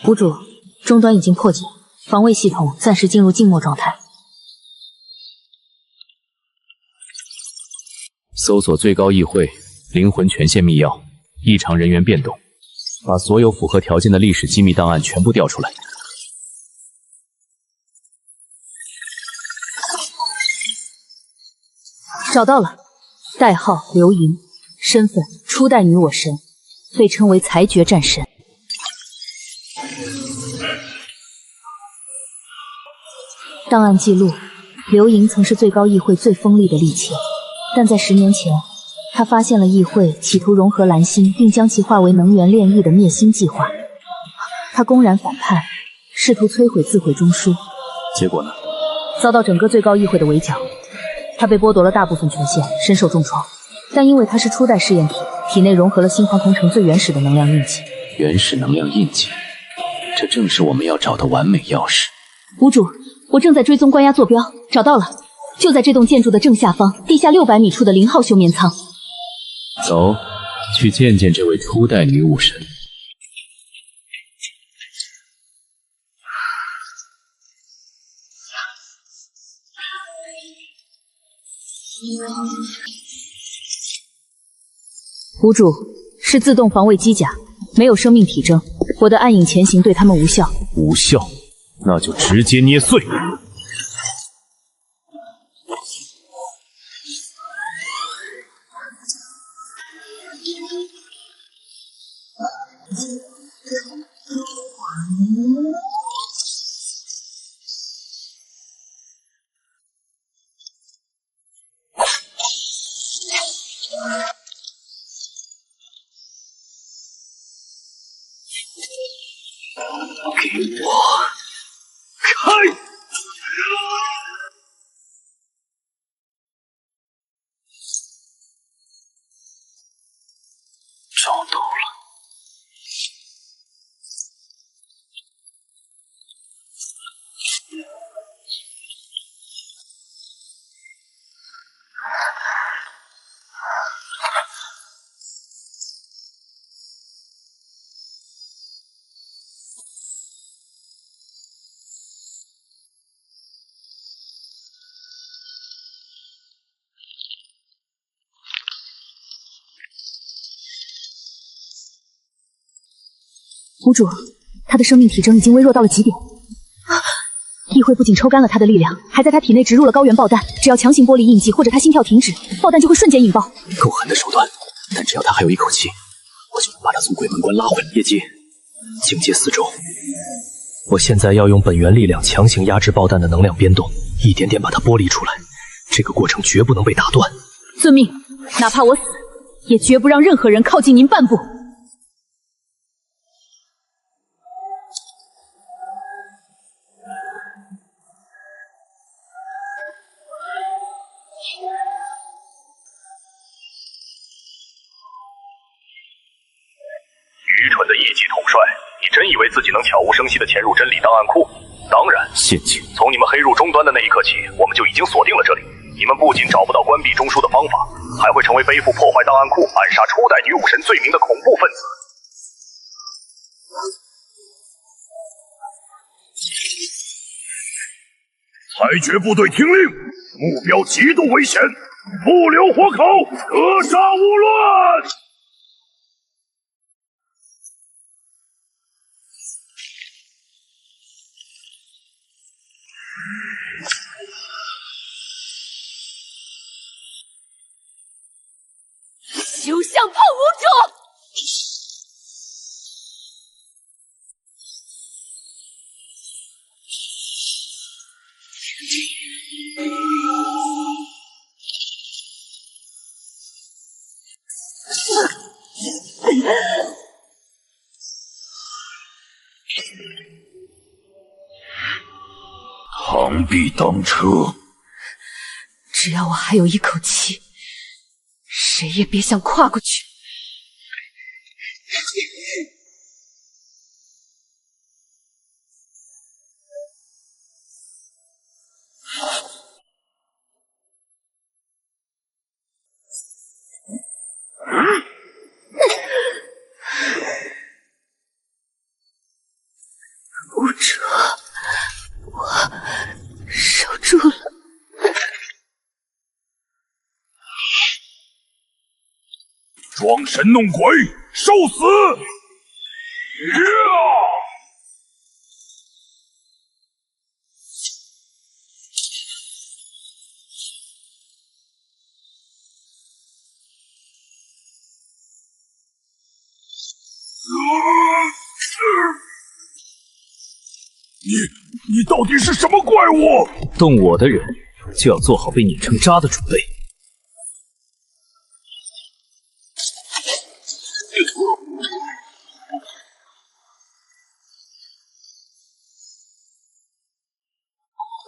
Speaker 2: 谷主，终端已经破解，防卫系统暂时进入静默状态。
Speaker 3: 搜索最高议会灵魂权限密钥，异常人员变动，把所有符合条件的历史机密档案全部调出来。
Speaker 2: 找到了，代号刘莹，身份初代女我神，被称为裁决战神。档案记录，刘莹曾是最高议会最锋利的利器，但在10年前，他发现了议会企图融合蓝星并将其化为能源炼狱的灭星计划。他公然反叛，试图摧毁自毁中枢。
Speaker 3: 结果呢？
Speaker 2: 遭到整个最高议会的围剿，他被剥夺了大部分权限，身受重创。但因为他是初代试验体，体内融合了星皇同城最原始的能量印记。
Speaker 3: 原始能量印记，这正是我们要找的完美钥匙。
Speaker 2: 谷主，我正在追踪关押坐标，找到了，就在这栋建筑的正下方，地下600米处的0号休眠舱。
Speaker 3: 走，去见见这位初代女武神。
Speaker 2: 谷主是自动防卫机甲，没有生命体征，我的暗影潜行对他们无效。
Speaker 1: 无效，那就直接捏碎。
Speaker 3: 给我
Speaker 4: 开！
Speaker 3: 找到了。
Speaker 2: 谷主，他的生命体征已经微弱到了极点。议会不仅抽干了他的力量，还在他体内植入了高原爆弹。只要强行剥离印记，或者他心跳停止，爆弹就会瞬间引爆。
Speaker 3: 够狠的手段，但只要他还有一口气，我就能把他从鬼门关拉回来。业绩，警戒4周。我现在要用本源力量强行压制爆弹的能量变动，一点点把它剥离出来。这个过程绝不能被打断。
Speaker 2: 遵命，哪怕我死，也绝不让任何人靠近您半步。
Speaker 4: 愚蠢的一级统帅，你真以为自己能悄无声息地潜入真理档案库？当然，
Speaker 1: 陷阱。
Speaker 4: 从你们黑入终端的那一刻起，我们就已经锁定了这里。你们不仅找不到关闭中枢的方法，还会成为背负破坏档案库、暗杀初代女武神罪名的恐怖分子。裁决部队听令，目标极度危险，不留活口，格杀勿论。
Speaker 2: 休想碰无主！
Speaker 4: 螳臂当车，
Speaker 2: 只要我还有一口气，谁也别想跨过去。无主，我守住了。
Speaker 4: 装神弄鬼，受死！你到底是什么怪物？
Speaker 3: 动我的人就要做好被碾成渣的准备。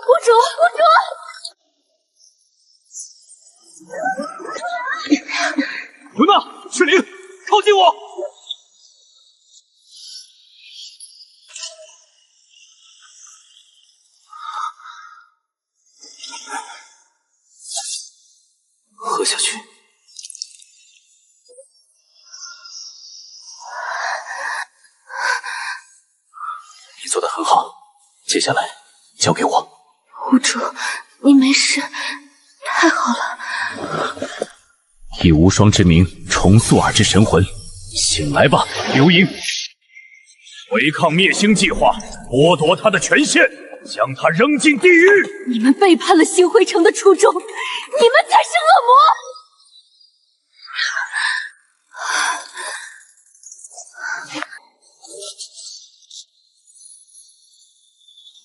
Speaker 2: 无主，
Speaker 5: 尤娜，赤灵，靠近我！
Speaker 3: 喝下去。接下来交给我。
Speaker 2: 无主，你没事，太好了。
Speaker 3: 以无双之名重塑尔之神魂，醒来吧，刘盈！
Speaker 1: 违抗灭星计划，剥夺他的权限，将他扔进地狱！
Speaker 2: 你们背叛了星辉城的初衷，你们才是恶魔！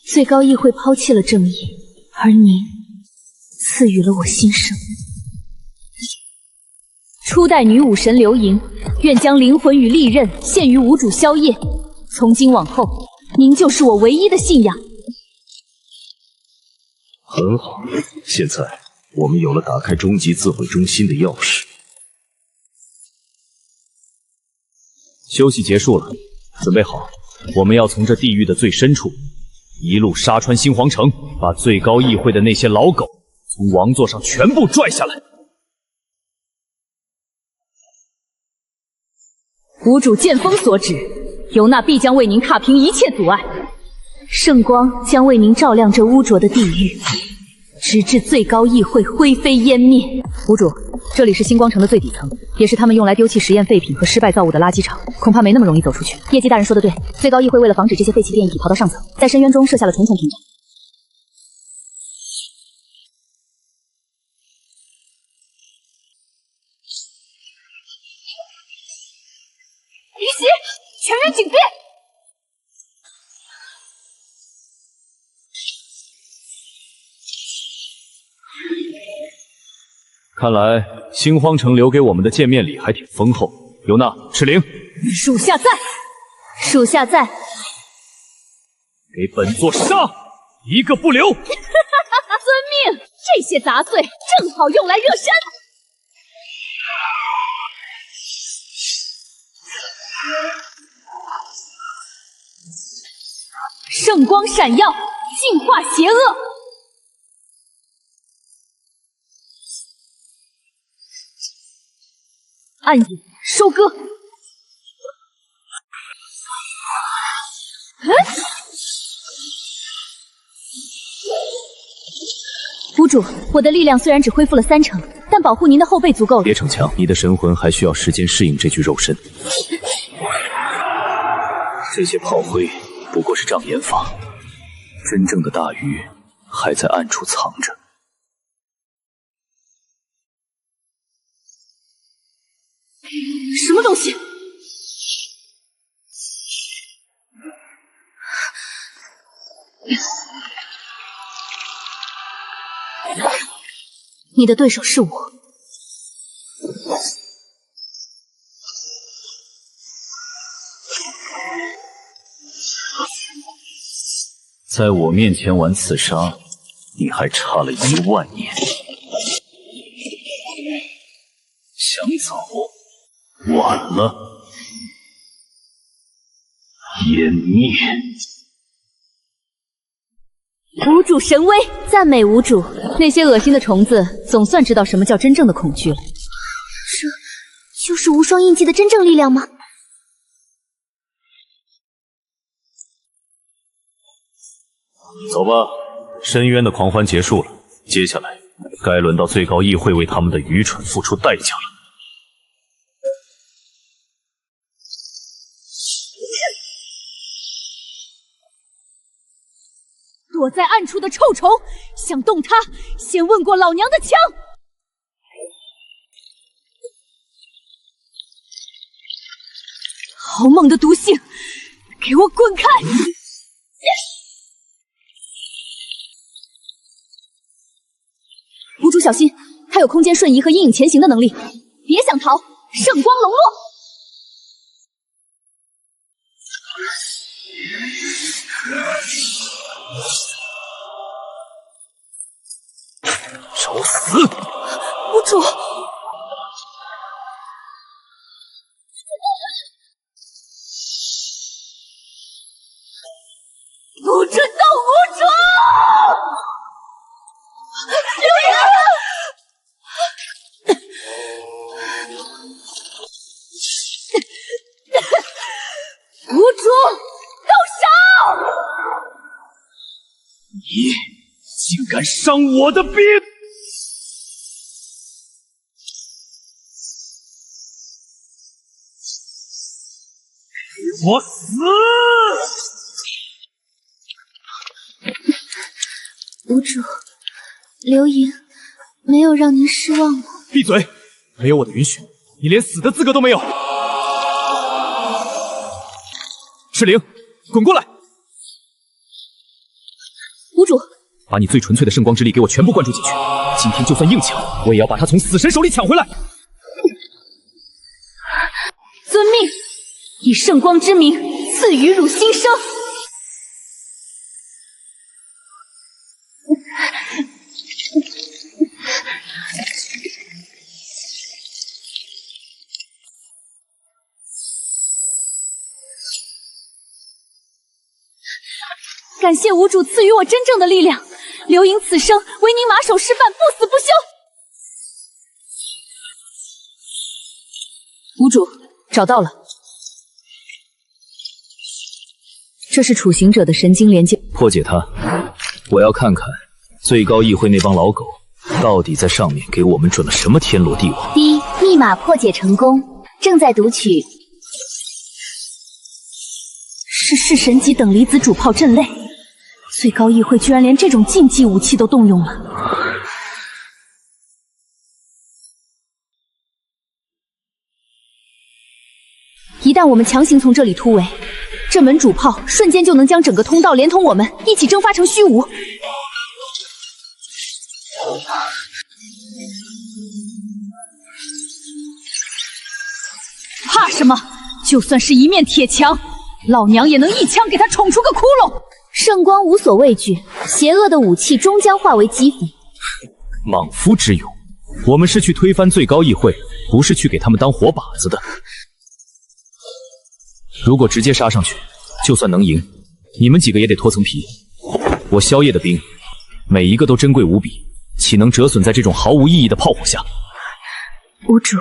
Speaker 2: 最高议会抛弃了正义，而您赐予了我新生。初代女武神刘盈，愿将灵魂与利刃献于无主宵夜。从今往后，您就是我唯一的信仰。
Speaker 4: 很好，现在我们有了打开终极自毁中心的钥匙。
Speaker 1: 休息结束了，准备好，我们要从这地狱的最深处，一路杀穿星皇城，把最高议会的那些老狗从王座上全部拽下来。
Speaker 2: 无主剑锋所指，尤娜必将为您踏平一切阻碍，圣光将为您照亮这污浊的地狱，直至最高议会灰飞烟灭。无主，这里是星光城的最底层，也是他们用来丢弃实验废品和失败造物的垃圾场，恐怕没那么容易走出去。业绩大人说的对，最高议会为了防止这些废弃电液体逃到上层，在深渊中设下了重重屏障。离席，全员警备！
Speaker 1: 看来星荒城留给我们的见面礼还挺丰厚。尤娜，赤灵，
Speaker 2: 属下在，属下在。
Speaker 1: 给本座杀，一个不留！
Speaker 2: 遵命！这些杂碎正好用来热身。圣光闪耀，净化邪恶。暗影收割。屋主，我的力量虽然只恢复了30%，但保护您的后背足够了。
Speaker 3: 别逞强，你的神魂还需要时间适应这具肉身。这些炮灰不过是障眼法，真正的大鱼还在暗处藏着。
Speaker 2: 什么东西？你的对手是我。
Speaker 3: 在我面前玩刺杀，你还差了1万年。想走，晚了。湮灭。
Speaker 2: 无主神威，赞美无主。那些恶心的虫子总算知道什么叫真正的恐惧了。这就是无双印记的真正力量吗？
Speaker 3: 走吧，深渊的狂欢结束了，接下来该轮到最高议会为他们的愚蠢付出代价了。
Speaker 2: 躲在暗处的臭虫，想动它，先问过老娘的枪！好猛的毒性，给我滚开！无主小心，他有空间瞬移和阴影前行的能力，别想逃！圣光笼络。
Speaker 3: 找死！
Speaker 2: 无主，不准动无主！无主，动手！
Speaker 1: 竟敢伤我的兵！给我死！
Speaker 2: 无主，流萤没有让您失望吧？
Speaker 1: 闭嘴！没有我的允许，你连死的资格都没有。赤灵，滚过来！
Speaker 2: 无主，
Speaker 1: 把你最纯粹的圣光之力给我全部灌注进去。今天就算硬抢，我也要把他从死神手里抢回来。
Speaker 2: 遵命，以圣光之名赐予汝新生。感谢无主赐予我真正的力量，流萤此生为您马首是瞻，不死不休。无主，找到了，这是处刑者的神经连接。
Speaker 3: 破解它，我要看看最高议会那帮老狗到底在上面给我们准了什么天罗地网。
Speaker 2: 第一，密码破解成功，正在读取。是神级等离子主炮阵类。最高议会居然连这种禁忌武器都动用了。一旦我们强行从这里突围，这门主炮瞬间就能将整个通道连同我们一起蒸发成虚无。怕什么？就算是一面铁墙，老娘也能一枪给他捅出个窟窿。圣光无所畏惧，邪恶的武器终将化为齑粉。
Speaker 3: 莽夫之勇，我们是去推翻最高议会，不是去给他们当活靶子的。如果直接杀上去，就算能赢，你们几个也得脱层皮。我萧夜的兵，每一个都珍贵无比，岂能折损在这种毫无意义的炮火下？
Speaker 2: 无主，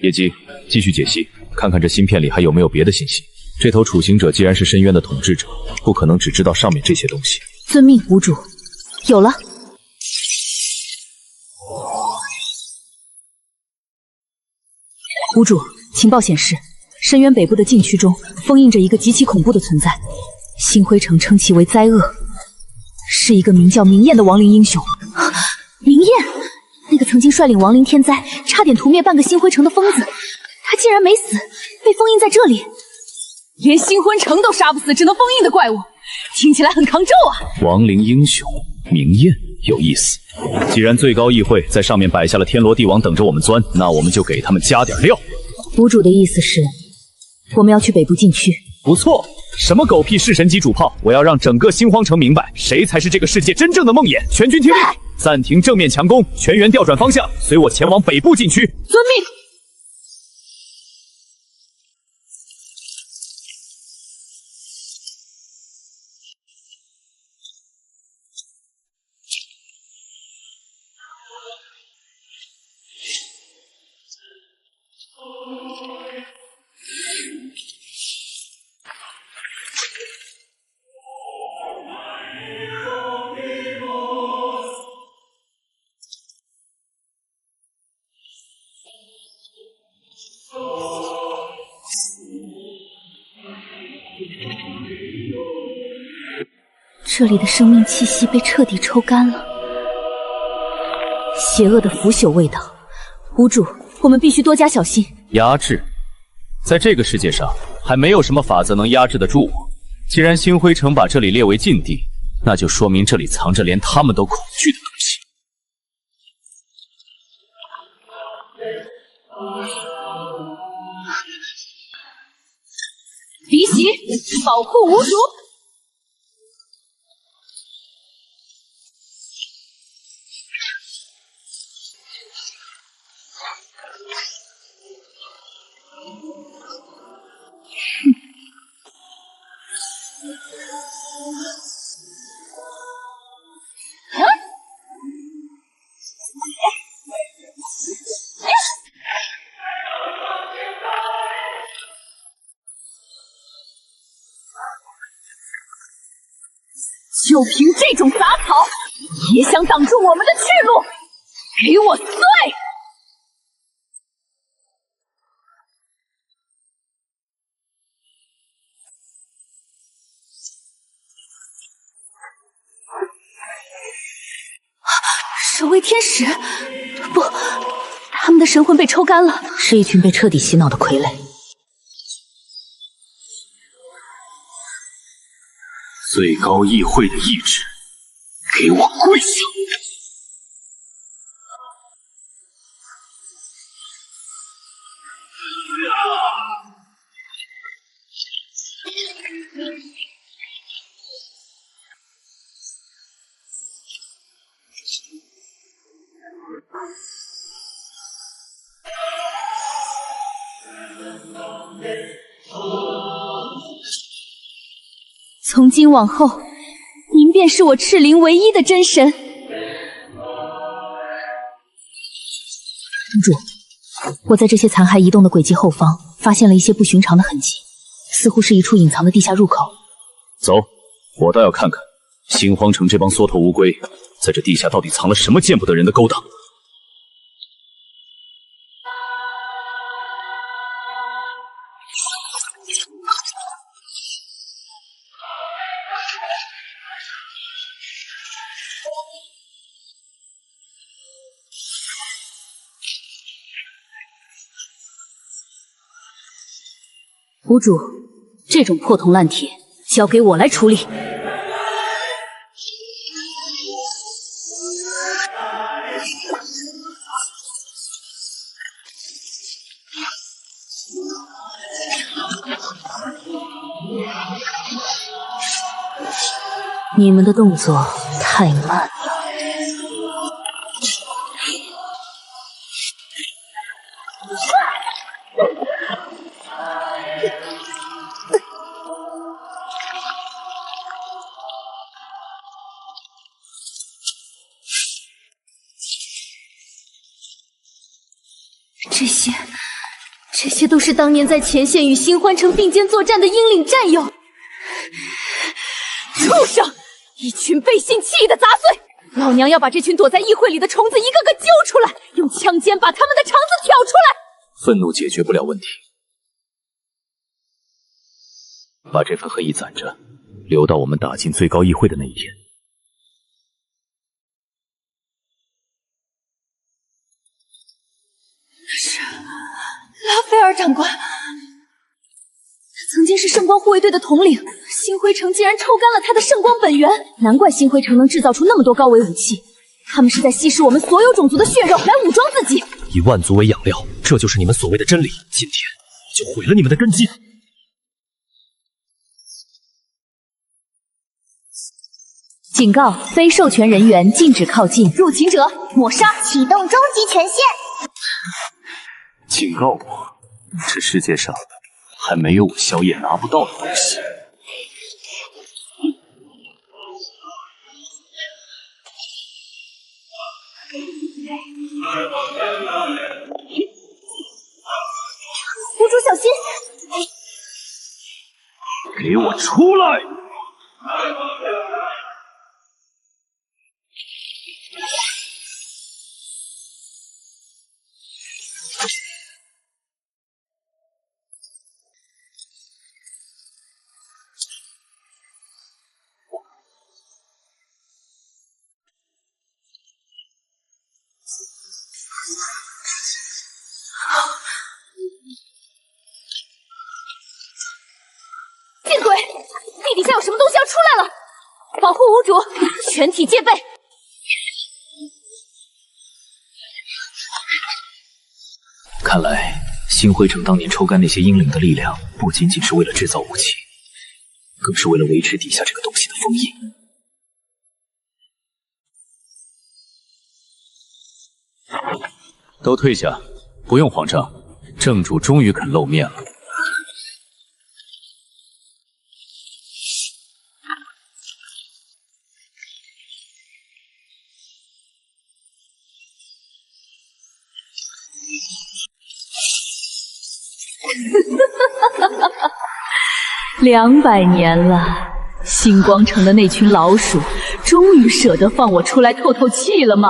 Speaker 3: 野鸡，继续解析，看看这芯片里还有没有别的信息。这头处刑者既然是深渊的统治者，不可能只知道上面这些东西。
Speaker 2: 遵命，无主。有了。无主，情报显示，深渊北部的禁区中封印着一个极其恐怖的存在。星辉城称其为灾厄，是一个名叫明焰的亡灵英雄。明焰，那个曾经率领亡灵天灾，差点屠灭半个星辉城的疯子，他竟然没死，被封印在这里。连星魂城都杀不死，只能封印的怪物，听起来很抗咒啊！
Speaker 3: 亡灵英雄明焰有意思。既然最高议会在上面摆下了天罗地网等着我们钻，那我们就给他们加点料。
Speaker 2: 无主的意思是，我们要去北部禁区。
Speaker 1: 不错，什么狗屁弑神级主炮！我要让整个星荒城明白，谁才是这个世界真正的梦魇！全军听令，暂停正面强攻，全员调转方向，随我前往北部禁区。
Speaker 2: 遵命。这里的生命气息被彻底抽干了，邪恶的腐朽味道。无主，我们必须多加小心。
Speaker 3: 压制，在这个世界上还没有什么法则能压制得住我。既然星辉城把这里列为禁地，那就说明这里藏着连他们都恐惧的东西。
Speaker 2: 离席，保护无主。就凭这种杂草，也想挡住我们的去路？给我碎！守卫天使，不，他们的神魂被抽干了，是一群被彻底洗脑的傀儡。
Speaker 1: 最高议会的意志，给我跪下！
Speaker 2: 从今往后，您便是我赤灵唯一的真神。公主，我在这些残骸移动的轨迹后方发现了一些不寻常的痕迹，似乎是一处隐藏的地下入口。
Speaker 1: 走，我倒要看看新荒城这帮缩头乌龟在这地下到底藏了什么见不得人的勾当。
Speaker 2: 谷主，这种破铜烂铁交给我来处理。你们的动作太慢了。这些都是当年在前线与新欢城并肩作战的英领战友。畜生！一群背信弃义的杂碎！老娘要把这群躲在议会里的虫子一个个揪出来，用枪尖把他们的肠子挑出来！
Speaker 3: 愤怒解决不了问题，把这份恨意攒着，留到我们打进最高议会的那一天。
Speaker 2: 是拉斐尔长官，他曾经是圣光护卫队的统领。星辉城竟然抽干了他的圣光本源，难怪星辉城能制造出那么多高维武器。他们是在吸食我们所有种族的血肉来武装自己，
Speaker 5: 以万族为养料，这就是你们所谓的真理。今天我就毁了你们的根基。
Speaker 2: 警告：非授权人员禁止靠近，入侵者抹杀，启动终极权限。
Speaker 1: 警告我，这世界上还没有我萧夜拿不到的东西。
Speaker 2: 谷主小心！
Speaker 1: 给我出来！
Speaker 2: 见鬼！地底下有什么东西要出来了！保护屋主，全体戒备！
Speaker 3: 看来星辉城当年抽干那些英灵的力量，不仅仅是为了制造武器，更是为了维持底下这个东西的封印。
Speaker 1: 都退下，不用慌张，正主终于肯露面了。
Speaker 2: 200年了，星光城的那群老鼠，终于舍得放我出来透透气了吗？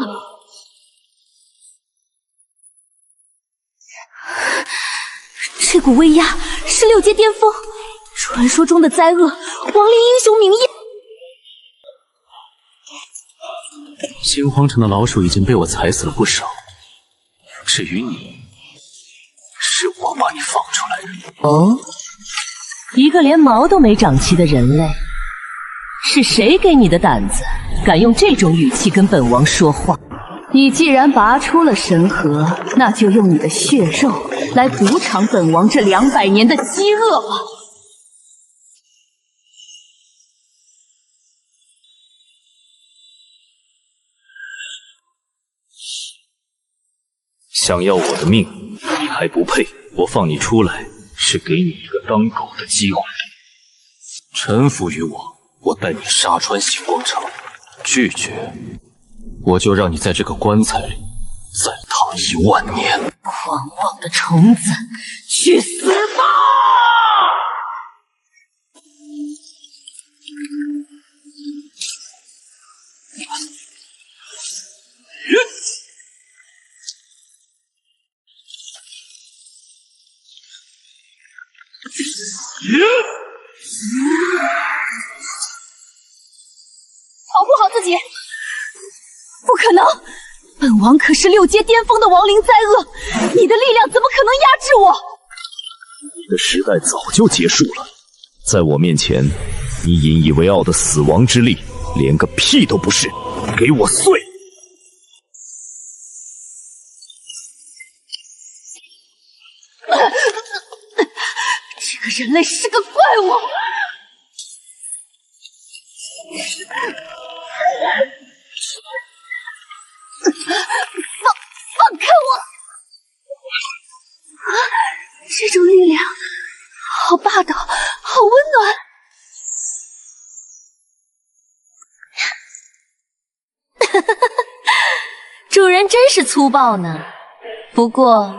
Speaker 2: 这股威压是6阶巅峰，传说中的灾厄，亡灵英雄名义。
Speaker 3: 星荒城的老鼠已经被我踩死了不少，至于你，是我把你放出来的。
Speaker 6: 哦，一个连毛都没长齐的人类，是谁给你的胆子，敢用这种语气跟本王说话？
Speaker 2: 你既然拔出了神核，那就用你的血肉来补偿本王这200年的饥饿吧。
Speaker 3: 想要我的命，你还不配。我放你出来，是给你一个当狗的机会。臣服于我，我带你杀穿星光城；拒绝，我就让你在这个棺材里再躺1万年。
Speaker 6: 狂妄的虫子，去死吧！
Speaker 2: 保护好自己！不可能，本王可是6阶巅峰的亡灵灾厄，你的力量怎么可能压制我？
Speaker 1: 你的时代早就结束了，在我面前，你引以为傲的死亡之力，连个屁都不是！给我碎！
Speaker 2: 这个人类是个怪物！放开我！这种力量好霸道，好温暖。
Speaker 6: 主人真是粗暴呢。不过，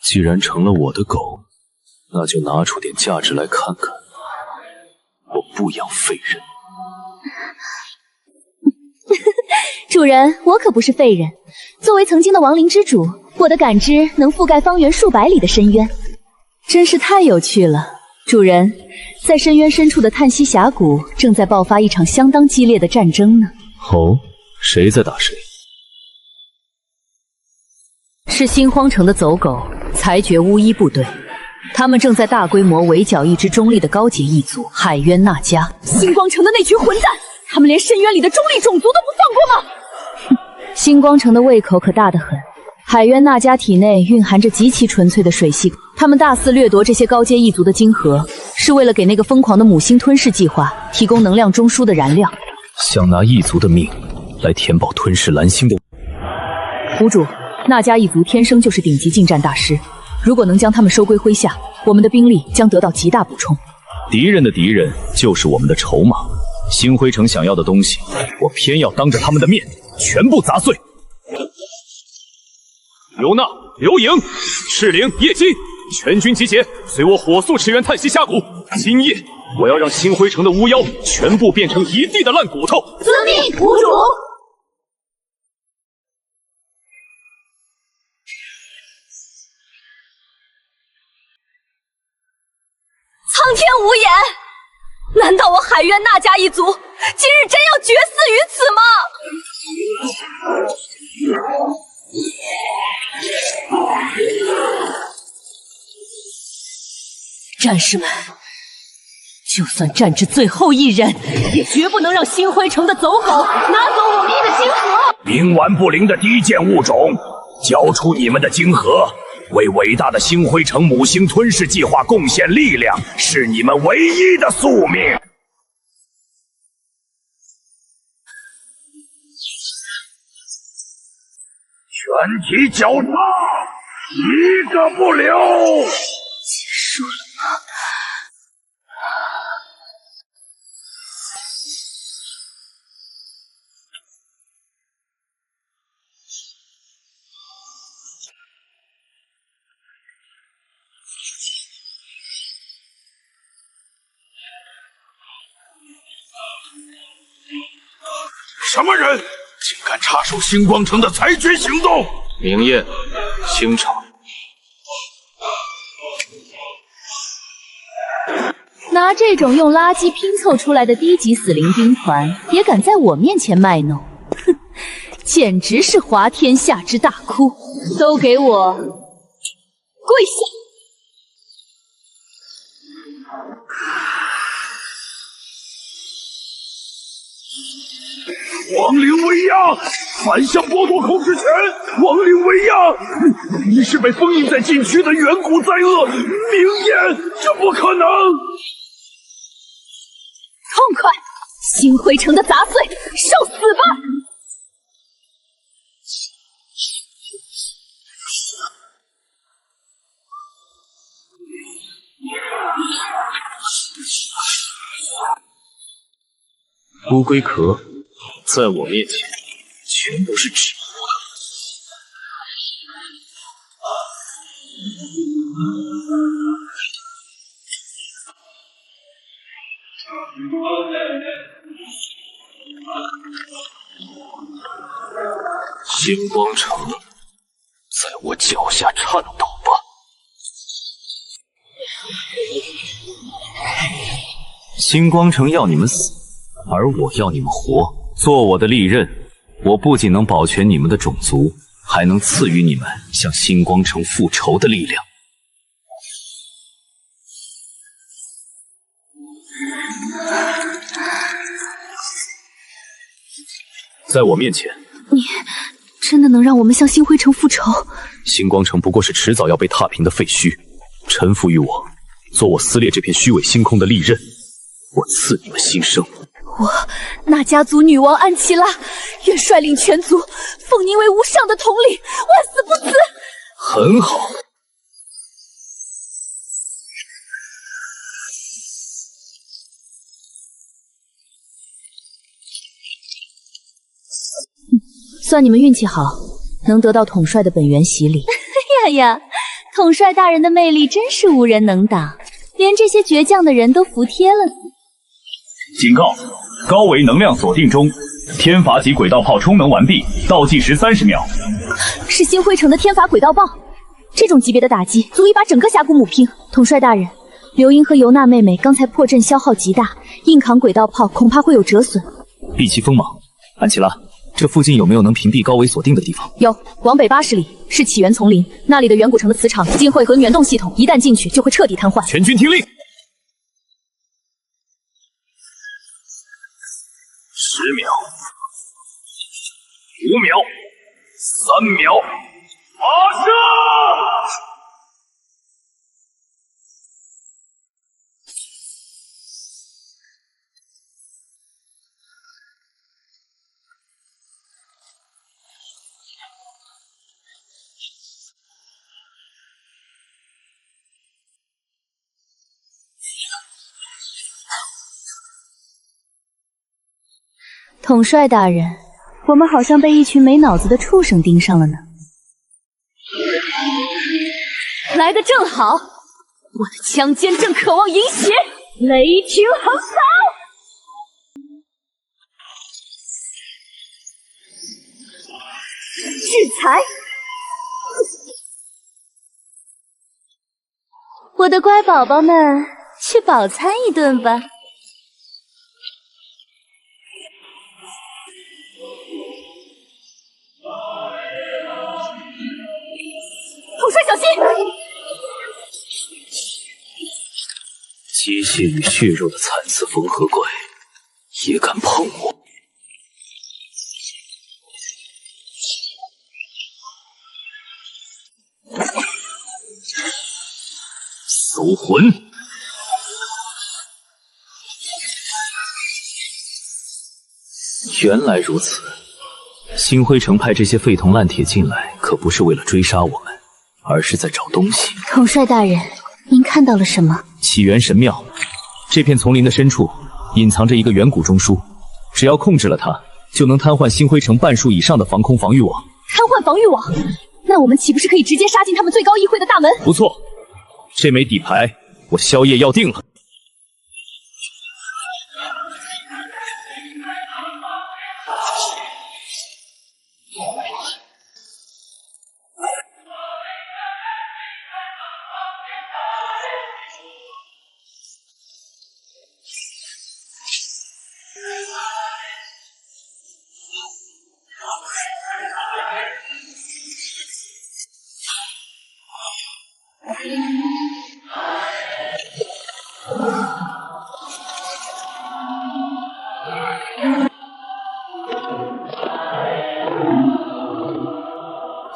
Speaker 3: 既然成了我的狗，那就拿出点价值来看看。我不养废人。
Speaker 2: 主人，我可不是废人。作为曾经的亡灵之主，我的感知能覆盖方圆数百里的深渊，真是太有趣了。主人，在深渊深处的叹息峡谷正在爆发一场相当激烈的战争呢。
Speaker 3: 哦，谁在打谁？
Speaker 2: 是星荒城的走狗裁决巫医部队，他们正在大规模围剿一支中立的高阶异族海渊那家。星光城的那群混蛋，他们连深渊里的中立种族都不放过吗？星光城的胃口可大得很，海渊那家体内蕴含着极其纯粹的水系，他们大肆掠夺这些高阶异族的晶核，是为了给那个疯狂的母星吞噬计划提供能量中枢的燃料。
Speaker 3: 想拿异族的命来填饱吞噬蓝星的。
Speaker 2: 谷主，那家异族天生就是顶级近战大师，如果能将他们收归麾下，我们的兵力将得到极大补充。
Speaker 1: 敌人的敌人就是我们的筹码。星辉城想要的东西，我偏要当着他们的面全部砸碎。刘娜、刘颖、赤灵、叶姬，全军集结，随我火速驰援叹息峡谷。今夜，我要让星辉城的巫妖全部变成一地的烂骨头。
Speaker 2: 遵命，谷主。苍天无眼！难道我海渊那家一族今日真要绝死于此吗？
Speaker 6: 战士们，就算战至最后一人，也绝不能让星辉城的走狗拿走我们的晶核。
Speaker 4: 冥顽不灵的低贱物种，交出你们的晶核，为伟大的星辉城母星吞噬计划贡献力量，是你们唯一的宿命。全体绞杀，一个不留。
Speaker 2: 结束了吗？
Speaker 4: 什么人，竟敢插手星光城的裁决行动？
Speaker 3: 明艳，清场。
Speaker 2: 拿这种用垃圾拼凑出来的低级死灵兵团，也敢在我面前卖弄，哼，简直是滑天下之大哭！都给我跪下！
Speaker 4: 亡灵威压，反向剥夺控制权！亡灵威压，你是被封印在禁区的远古灾厄，明艳，这不可能！
Speaker 2: 痛快！星辉城的杂碎，受死吧！
Speaker 3: 乌龟壳，在我面前全都是纸。星光城，在我脚下颤抖吧！星光城要你们死，而我要你们活。做我的利刃，我不仅能保全你们的种族，还能赐予你们向星光城复仇的力量。在我面前，
Speaker 2: 你真的能让我们向星辉城复仇？
Speaker 3: 星光城不过是迟早要被踏平的废墟，臣服于我，做我撕裂这片虚伪星空的利刃。我赐你们新生。
Speaker 2: 我那家族女王安琪拉，愿率领全族，奉您为无上的统领，万死不辞。
Speaker 3: 很好。
Speaker 2: 算你们运气好，能得到统帅的本源洗礼。呀呀，统帅大人的魅力真是无人能挡，连这些倔强的人都服帖了。
Speaker 1: 警告！高维能量锁定中，天罚级轨道炮充能完毕，倒计时30秒。
Speaker 2: 是星辉城的天罚轨道炮，这种级别的打击足以把整个峡谷抹平。统帅大人，刘英和尤娜妹妹刚才破阵消耗极大，硬扛轨道炮恐怕会有折损。
Speaker 3: 避其锋芒，安琪拉，这附近有没有能屏蔽高维锁定的地方？
Speaker 2: 有，往北80里是起源丛林，那里的远古城的磁场、金汇和原动系统，一旦进去就会彻底瘫痪。
Speaker 1: 全军听令！ 10秒，5秒，3秒，发射！
Speaker 2: 统帅大人，我们好像被一群没脑子的畜生盯上了呢。来得正好，我的枪尖正渴望饮血，雷霆横扫！制裁！我的乖宝宝们，去饱餐一顿吧。 统帅小心！
Speaker 3: 机械与血肉的惨死缝合怪也敢碰我！搜魂！原来如此。 星辉城派这些废铜烂铁进来，可不是为了追杀我们，而是在找东西。
Speaker 2: 统帅大人，您看到了什么？
Speaker 3: 起源神庙，这片丛林的深处隐藏着一个远古中枢，只要控制了它，就能瘫痪星辉城半数以上的防空防御网。
Speaker 2: 瘫痪防御网？那我们岂不是可以直接杀进他们最高议会的大门？
Speaker 3: 不错，这枚底牌我宵夜要定了。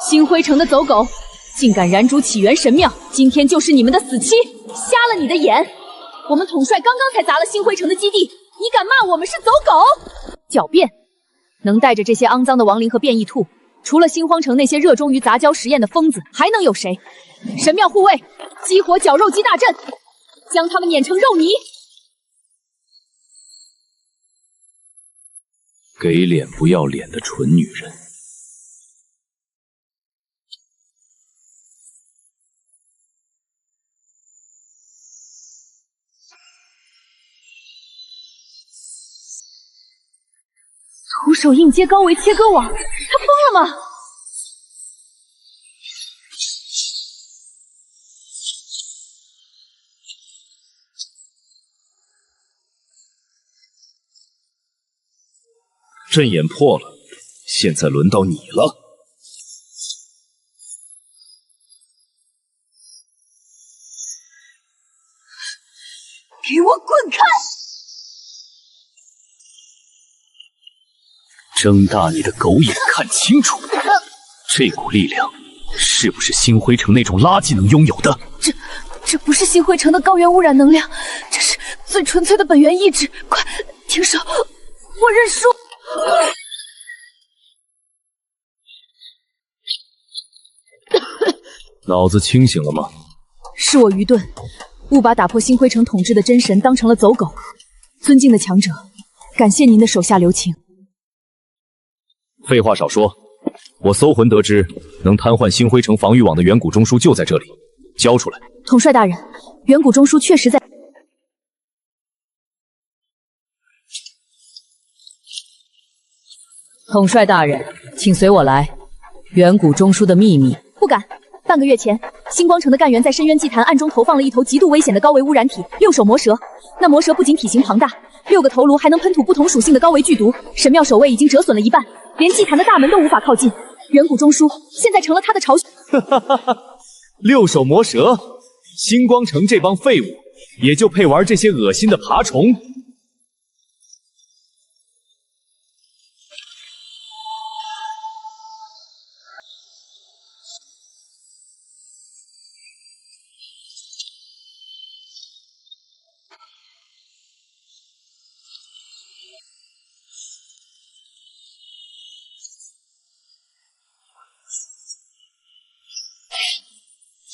Speaker 2: 星辉城的走狗，竟敢燃烛起源神庙，今天就是你们的死期！瞎了你的眼！我们统帅刚刚才砸了星辉城的基地，你敢骂我们是走狗？狡辩！能带着这些肮脏的亡灵和变异兔，除了星荒城那些热衷于杂交实验的疯子，还能有谁？神庙护卫，激活绞肉机大阵，将他们碾成肉泥！
Speaker 3: 给脸不要脸的蠢女人！
Speaker 2: 徒手硬接高维切割网，他疯了吗？
Speaker 1: 阵眼破了，现在轮到你了。
Speaker 2: 给我滚开！
Speaker 3: 睁大你的狗眼看清楚，这股力量是不是星辉城那种垃圾能拥有的？
Speaker 2: 这不是星辉城的高原污染能量，这是最纯粹的本源意志！快停手！我认输。
Speaker 3: 脑子清醒了吗？
Speaker 2: 是我愚钝，误把打破星辉城统治的真神当成了走狗。尊敬的强者，感谢您的手下留情。
Speaker 3: 废话少说，我搜魂得知，能瘫痪星辉城防御网的远古中枢就在这里，交出来。
Speaker 2: 统帅大人，远古中枢确实在。统帅大人，请随我来。远古中枢的秘密，不敢。半个月前，星光城的干员在深渊祭坛暗中投放了一头极度危险的高维污染体——六手魔蛇。那魔蛇不仅体型庞大，6个头颅还能喷吐不同属性的高维剧毒。神庙守卫已经折损了一半，连祭坛的大门都无法靠近。远古中枢现在成了他的巢穴。
Speaker 1: 六手魔蛇，星光城这帮废物也就配玩这些恶心的爬虫。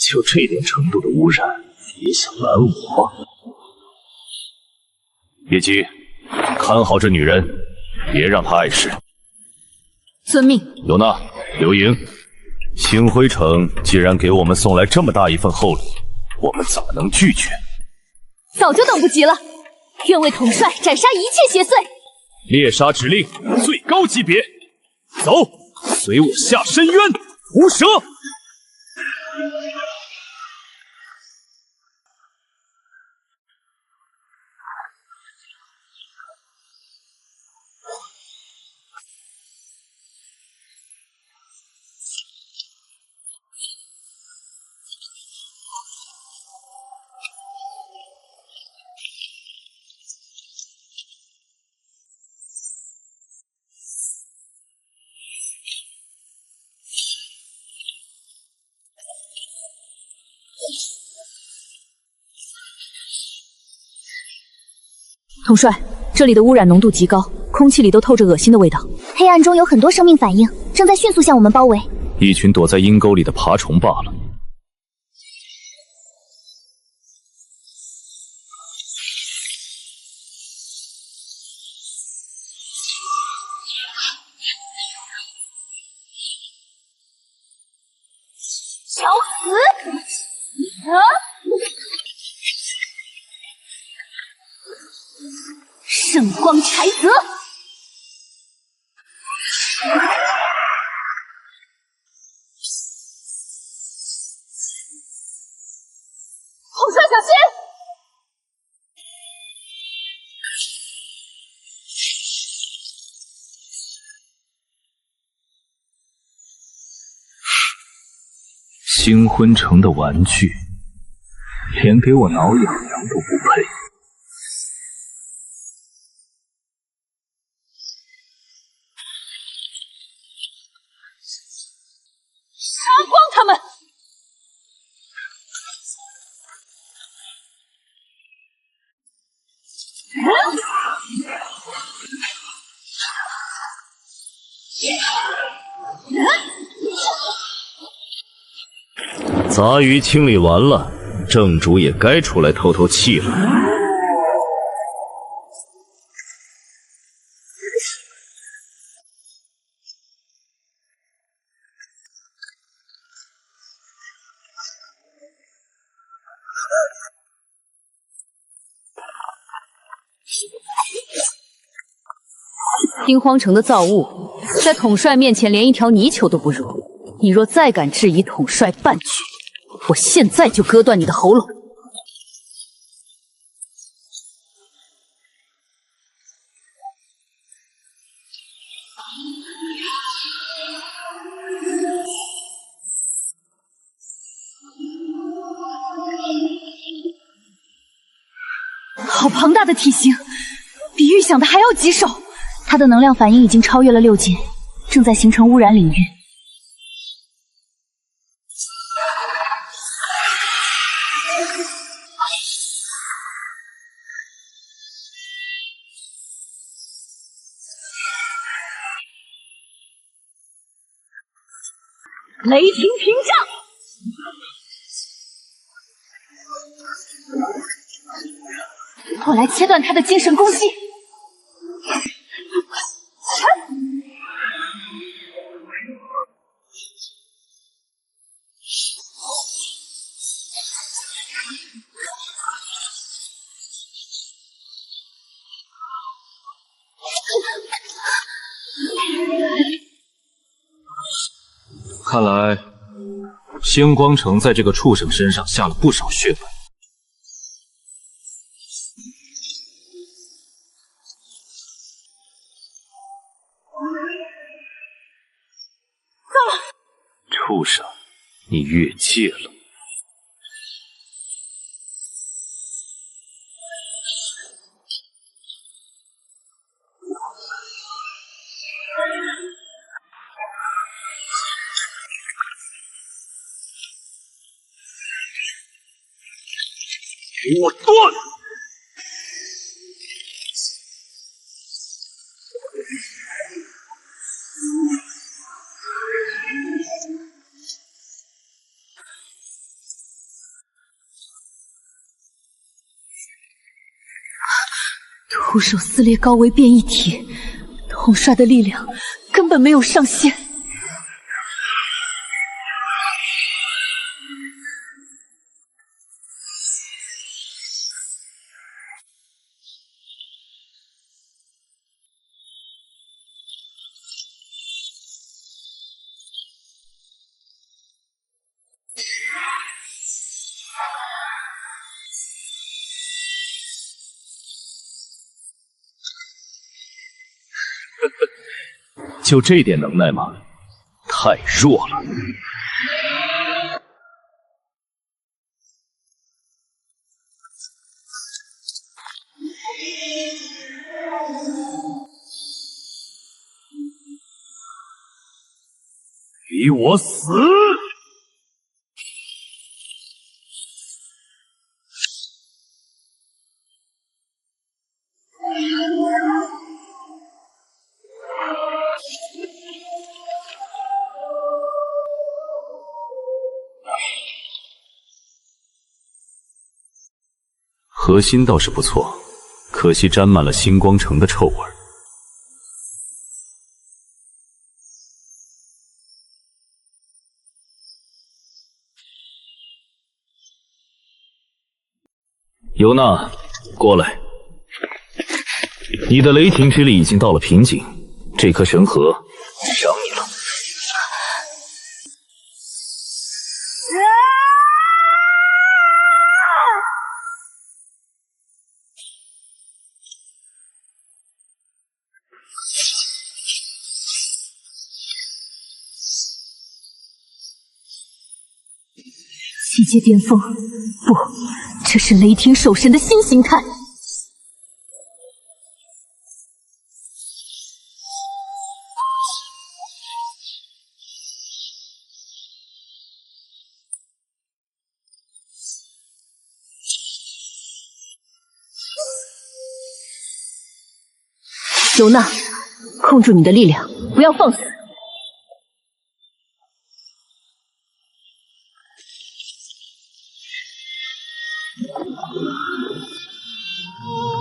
Speaker 4: 就这点程度的污染，也想拦我？
Speaker 1: 叶姬，看好这女人，别让她碍事。
Speaker 2: 遵命。
Speaker 1: 尤娜、刘莹，星辉城既然给我们送来这么大一份厚礼，我们咋能拒绝？
Speaker 2: 早就等不及了，愿为统帅斩杀一切邪祟。
Speaker 1: 猎杀指令，最高级别，走，随我下深渊，毒蛇。
Speaker 2: 统帅，这里的污染浓度极高，空气里都透着恶心的味道。
Speaker 7: 黑暗中有很多生命反应，正在迅速向我们包围。
Speaker 3: 一群躲在阴沟里的爬虫罢了。
Speaker 2: 找死！啊！圣光柴泽，统帅小心！
Speaker 3: 星昏城的玩具，连给我挠痒痒都不配。
Speaker 2: 他们！
Speaker 1: 杂鱼清理完了，正主也该出来透透气了。
Speaker 2: 丁荒城的造物，在统帅面前连一条泥鳅都不如。你若再敢质疑统帅半句，我现在就割断你的喉咙！好庞大的体型，比预想的还要棘手。
Speaker 7: 它的能量反应已经超越了6阶，正在形成污染领域。
Speaker 2: 雷霆屏障，我来切断他的精神攻击。
Speaker 5: 看来星光城在这个畜生身上下了不少血本。
Speaker 1: 畜生，你越界了！
Speaker 4: 给我断！
Speaker 2: 徒手撕裂高维变异体，统帅的力量根本没有上限。
Speaker 1: 就这点能耐吗？太弱了。给我死！核心倒是不错，可惜沾满了星光城的臭味。尤娜，过来。你的雷霆之力已经到了瓶颈，这颗神核赏你了。
Speaker 2: 七阶巅峰，不，这是雷霆守神的新形态。
Speaker 6: 尤娜，控住你的力量，不要放肆。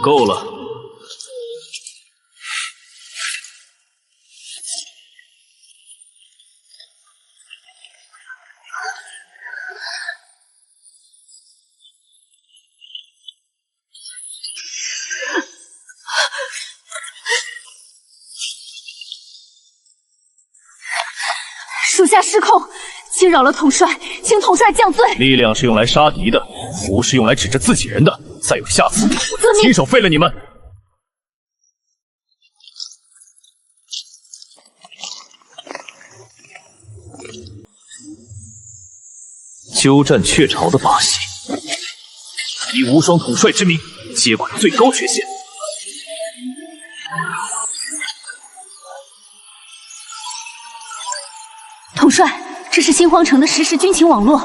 Speaker 3: 够了。
Speaker 7: 属下失控，惊扰了统帅，请统帅降罪。
Speaker 1: 力量是用来杀敌的，不是用来指着自己人的。再有下次，我亲手废了你们！
Speaker 3: 鸠占鹊巢的把戏，以无双统帅之名接管最高权限。
Speaker 7: 统帅，这是新皇城的实时军情网络。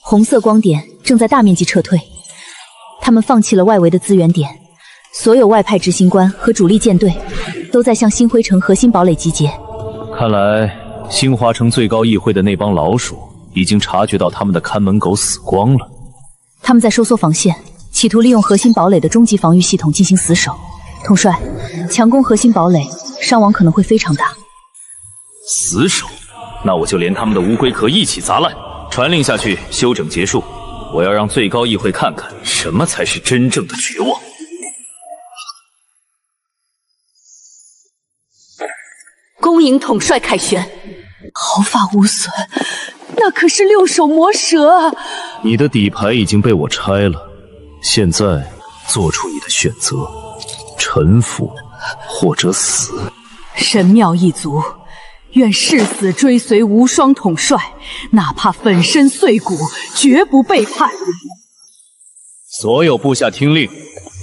Speaker 2: 红色光点正在大面积撤退，他们放弃了外围的资源点，所有外派执行官和主力舰队都在向星辉城核心堡垒集结。
Speaker 3: 看来星华城最高议会的那帮老鼠已经察觉到他们的看门狗死光了。
Speaker 2: 他们在收缩防线，企图利用核心堡垒的终极防御系统进行死守。统帅，强攻核心堡垒，伤亡可能会非常大。
Speaker 3: 死守？那我就连他们的乌龟壳一起砸烂。传令下去，休整结束。我要让最高议会看看什么才是真正的绝望。
Speaker 6: 恭迎统帅凯旋。
Speaker 2: 毫发无损，那可是6手魔蛇啊！
Speaker 3: 你的底牌已经被我拆了，现在做出你的选择：臣服或者死。
Speaker 2: 神庙一族愿誓死追随无双统帅，哪怕粉身碎骨，绝不背叛。
Speaker 3: 所有部下听令，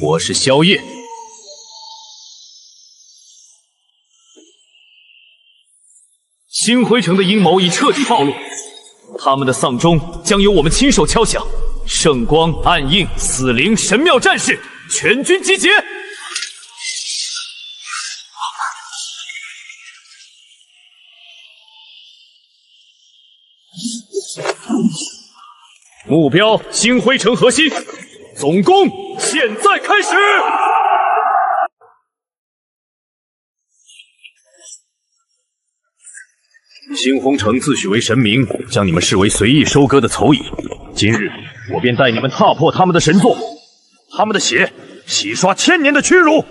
Speaker 3: 我是萧夜。星辉城的阴谋已彻底暴露，他们的丧钟将由我们亲手敲响。圣光、暗影、死灵、神庙战士，全军集结！目标：星辉城核心，总攻现在开始！星辉城自诩为神明，将你们视为随意收割的蝼蚁。今日我便带你们踏破他们的神座，他们的血洗刷1000年的屈辱。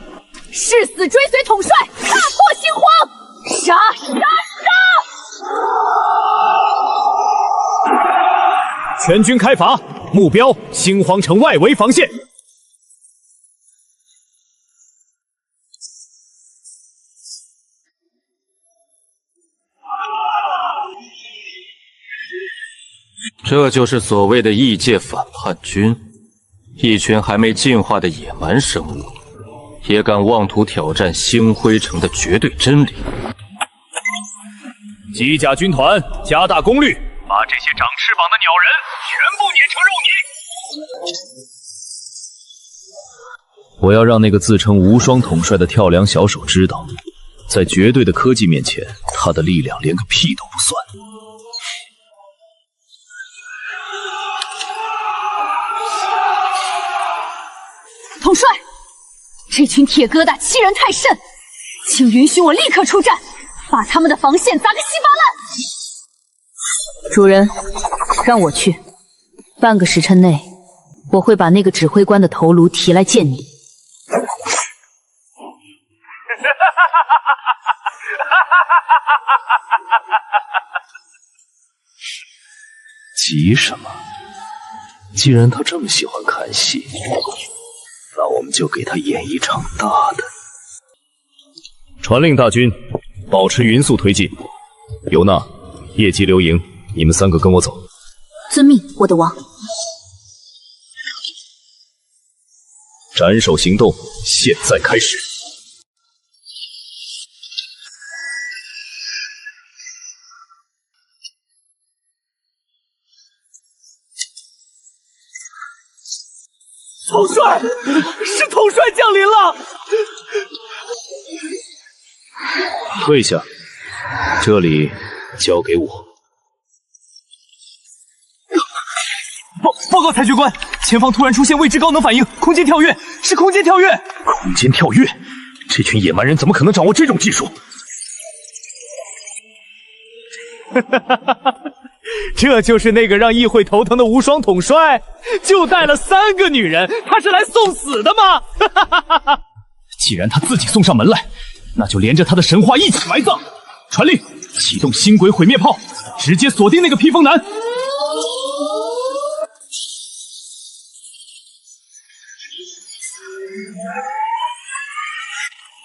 Speaker 2: 誓死追随统帅，大破星皇！杀杀杀！
Speaker 1: 全军开拔，目标星皇城外围防线。
Speaker 8: 这就是所谓的异界反叛军，一群还没进化的野蛮生物，也敢妄图挑战星辉城的绝对真理。
Speaker 1: 机甲军团加大功率，把这些长翅膀的鸟人全部碾成肉泥！
Speaker 3: 我要让那个自称无双统帅的跳梁小手知道，在绝对的科技面前，他的力量连个屁都不算。
Speaker 7: 统帅，这群铁疙瘩欺人太甚，请允许我立刻出战，把他们的防线砸个稀巴烂。
Speaker 2: 主人，让我去。半个时辰内，我会把那个指挥官的头颅提来见你。
Speaker 3: 急什么？既然他这么喜欢看戏，那我们就给他演一场大的。
Speaker 1: 传令大军，保持匀速推进。尤娜、叶姬、刘莹，你们3个跟我走。
Speaker 2: 遵命，我的王。
Speaker 3: 斩首行动现在开始。
Speaker 5: 统帅，是统帅降临了！
Speaker 3: 退下，这里交给我。
Speaker 5: 报告裁决官，前方突然出现未知高能反应，空间跳跃，是空间跳跃！
Speaker 4: 空间跳跃，这群野蛮人怎么可能掌握这种技术？
Speaker 5: 这就是那个让议会头疼的无双统帅，就带了3个女人，他是来送死的吗？
Speaker 3: 既然他自己送上门来，那就连着他的神话一起埋葬。传令，启动星轨毁灭炮，直接锁定那个披风男。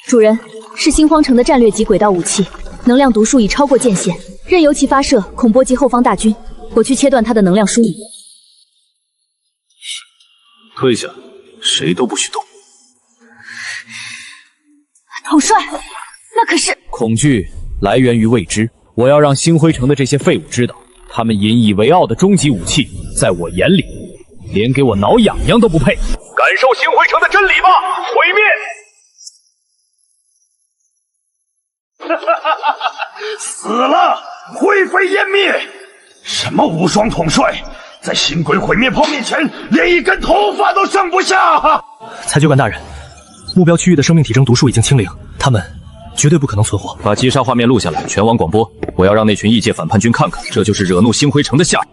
Speaker 2: 主人，是星荒城的战略级轨道武器，能量读数已超过界限，任由其发射，恐波及后方大军。我去切断它的能量输入。
Speaker 3: 退下，谁都不许动。
Speaker 7: 统帅，那可是……
Speaker 3: 恐惧来源于未知，我要让星辉城的这些废物知道，他们引以为傲的终极武器，在我眼里，连给我挠痒痒都不配。
Speaker 4: 感受星辉城的真理吧，毁灭！死了，灰飞烟灭！什么无双统帅，在星轨毁灭炮面前，连一根头发都剩不下！
Speaker 5: 裁决官大人，目标区域的生命体征毒素已经清零，他们绝对不可能存活。
Speaker 8: 把击杀画面录下来，全网广播。我要让那群异界反叛军看看，这就是惹怒星辉城的下场。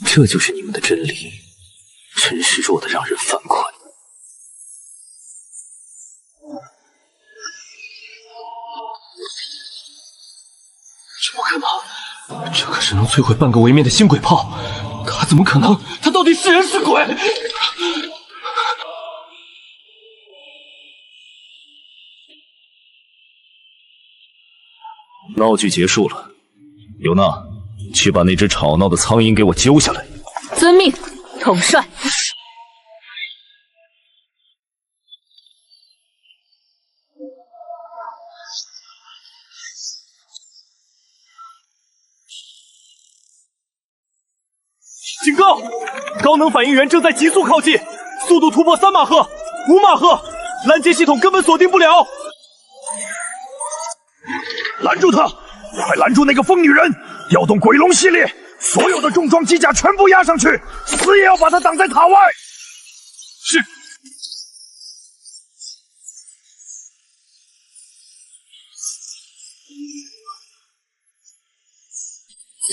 Speaker 3: 这就是你们的真理，真是弱得让人犯困。
Speaker 5: 这不可能，这可是能摧毁半个维面的星轨炮，他怎么可能？他到底是人是鬼？
Speaker 3: 闹剧结束了，尤娜，去把那只吵闹的苍蝇给我揪下来。
Speaker 7: 遵命，统帅。
Speaker 5: 警告！高能反应源正在急速靠近，速度突破3马赫、5马赫，拦截系统根本锁定不了。
Speaker 4: 拦住他！快拦住那个疯女人！调动鬼龙系列，所有的重装机甲全部压上去，死也要把他挡在塔外。
Speaker 5: 是。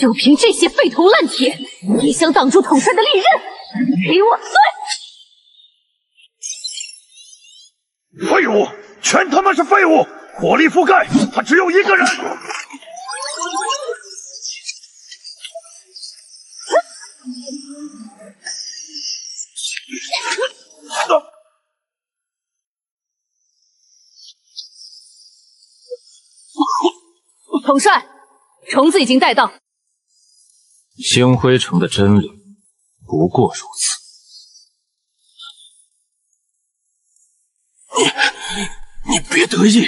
Speaker 7: 就凭这些废铜烂铁，也想挡住统帅的利刃？给我碎！
Speaker 4: 废物，全他妈是废物！火力覆盖，他只有一个人。
Speaker 7: 统帅，虫子已经带到。
Speaker 8: 星辉城的真理不过如此。
Speaker 5: 你别得意，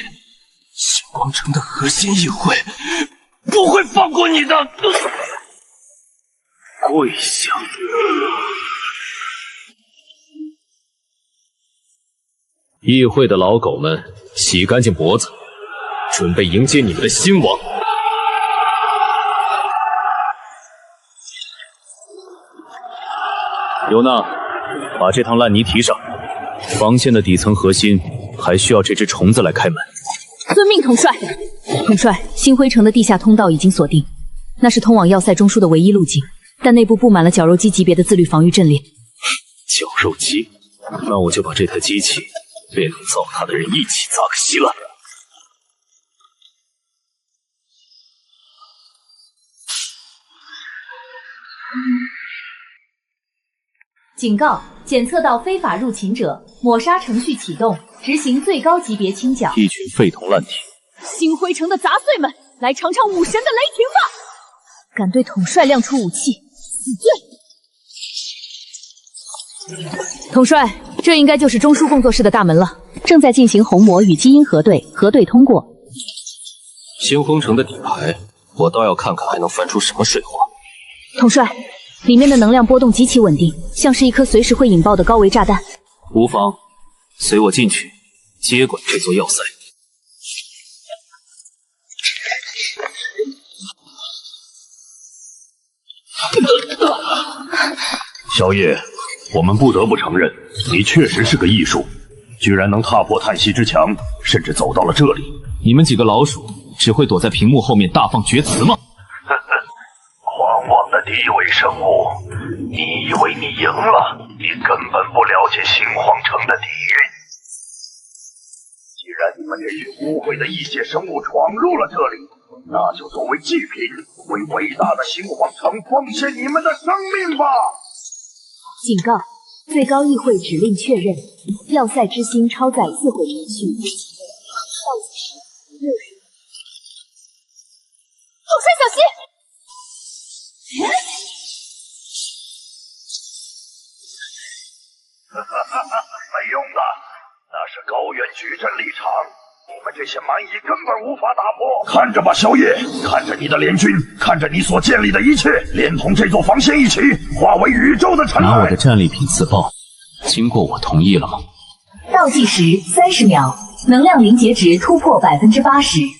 Speaker 5: 星光城的核心议会不会放过你的。
Speaker 3: 跪下！议会的老狗们，洗干净脖子，准备迎接你们的新王。尤娜，把这趟烂泥提上。防线的底层核心还需要这只虫子来开门。
Speaker 7: 遵命，统帅。
Speaker 2: 统帅，星辉城的地下通道已经锁定，那是通往要塞中枢的唯一路径，但内部布满了绞肉机级别的自律防御阵列。
Speaker 3: 绞肉机？那我就把这台机器连同糟蹋的人一起砸个稀烂。
Speaker 2: 警告！检测到非法入侵者，抹杀程序启动，执行最高级别清剿。
Speaker 3: 一群废铜烂铁！
Speaker 7: 星辉城的杂碎们，来尝尝武神的雷霆吧！
Speaker 2: 敢对统帅亮出武器，死罪！统帅，这应该就是中枢工作室的大门了。正在进行虹膜与基因核对，核对通过。
Speaker 8: 星空城的底牌，我倒要看看还能翻出什么水花。
Speaker 2: 统帅，里面的能量波动极其稳定，像是一颗随时会引爆的高维炸弹。
Speaker 3: 无妨，随我进去，接管这座要塞。
Speaker 4: 小叶，我们不得不承认，你确实是个异术，居然能踏破叹息之墙，甚至走到了这里。
Speaker 3: 你们几个老鼠只会躲在屏幕后面大放厥词吗？
Speaker 4: 狂妄的第一位生物，你以为你赢了？你根本不了解星皇城的底蕴。既然你们这群污秽的异界生物闯入了这里，那就作为祭品，为伟大的星皇城奉献你们的生命吧！
Speaker 2: 警告：最高议会指令确认，要塞之星超载自毁程序。
Speaker 7: 统帅小心！
Speaker 4: 没用的，那是高原矩阵立场，你们这些蛮夷根本无法打破。看着吧，萧夜，看着你的联军，看着你所建立的一切，连同这座防线一起化为宇宙的尘埃。
Speaker 3: 拿我的战利品自爆，经过我同意了吗？
Speaker 7: 倒计时30秒，能量临界值突破80%。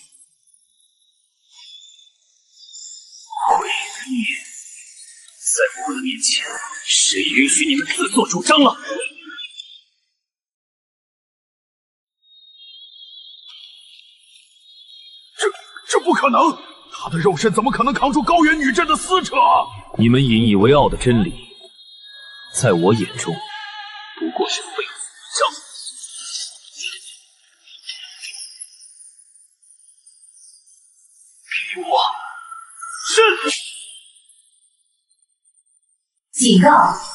Speaker 3: 在我的面前，谁允许你们自作主张了？
Speaker 4: 这不可能！他的肉身怎么可能扛住高原女阵的撕扯？
Speaker 3: 你们引以为傲的真理，在我眼中不过是废物主张。给我是。
Speaker 7: 警告：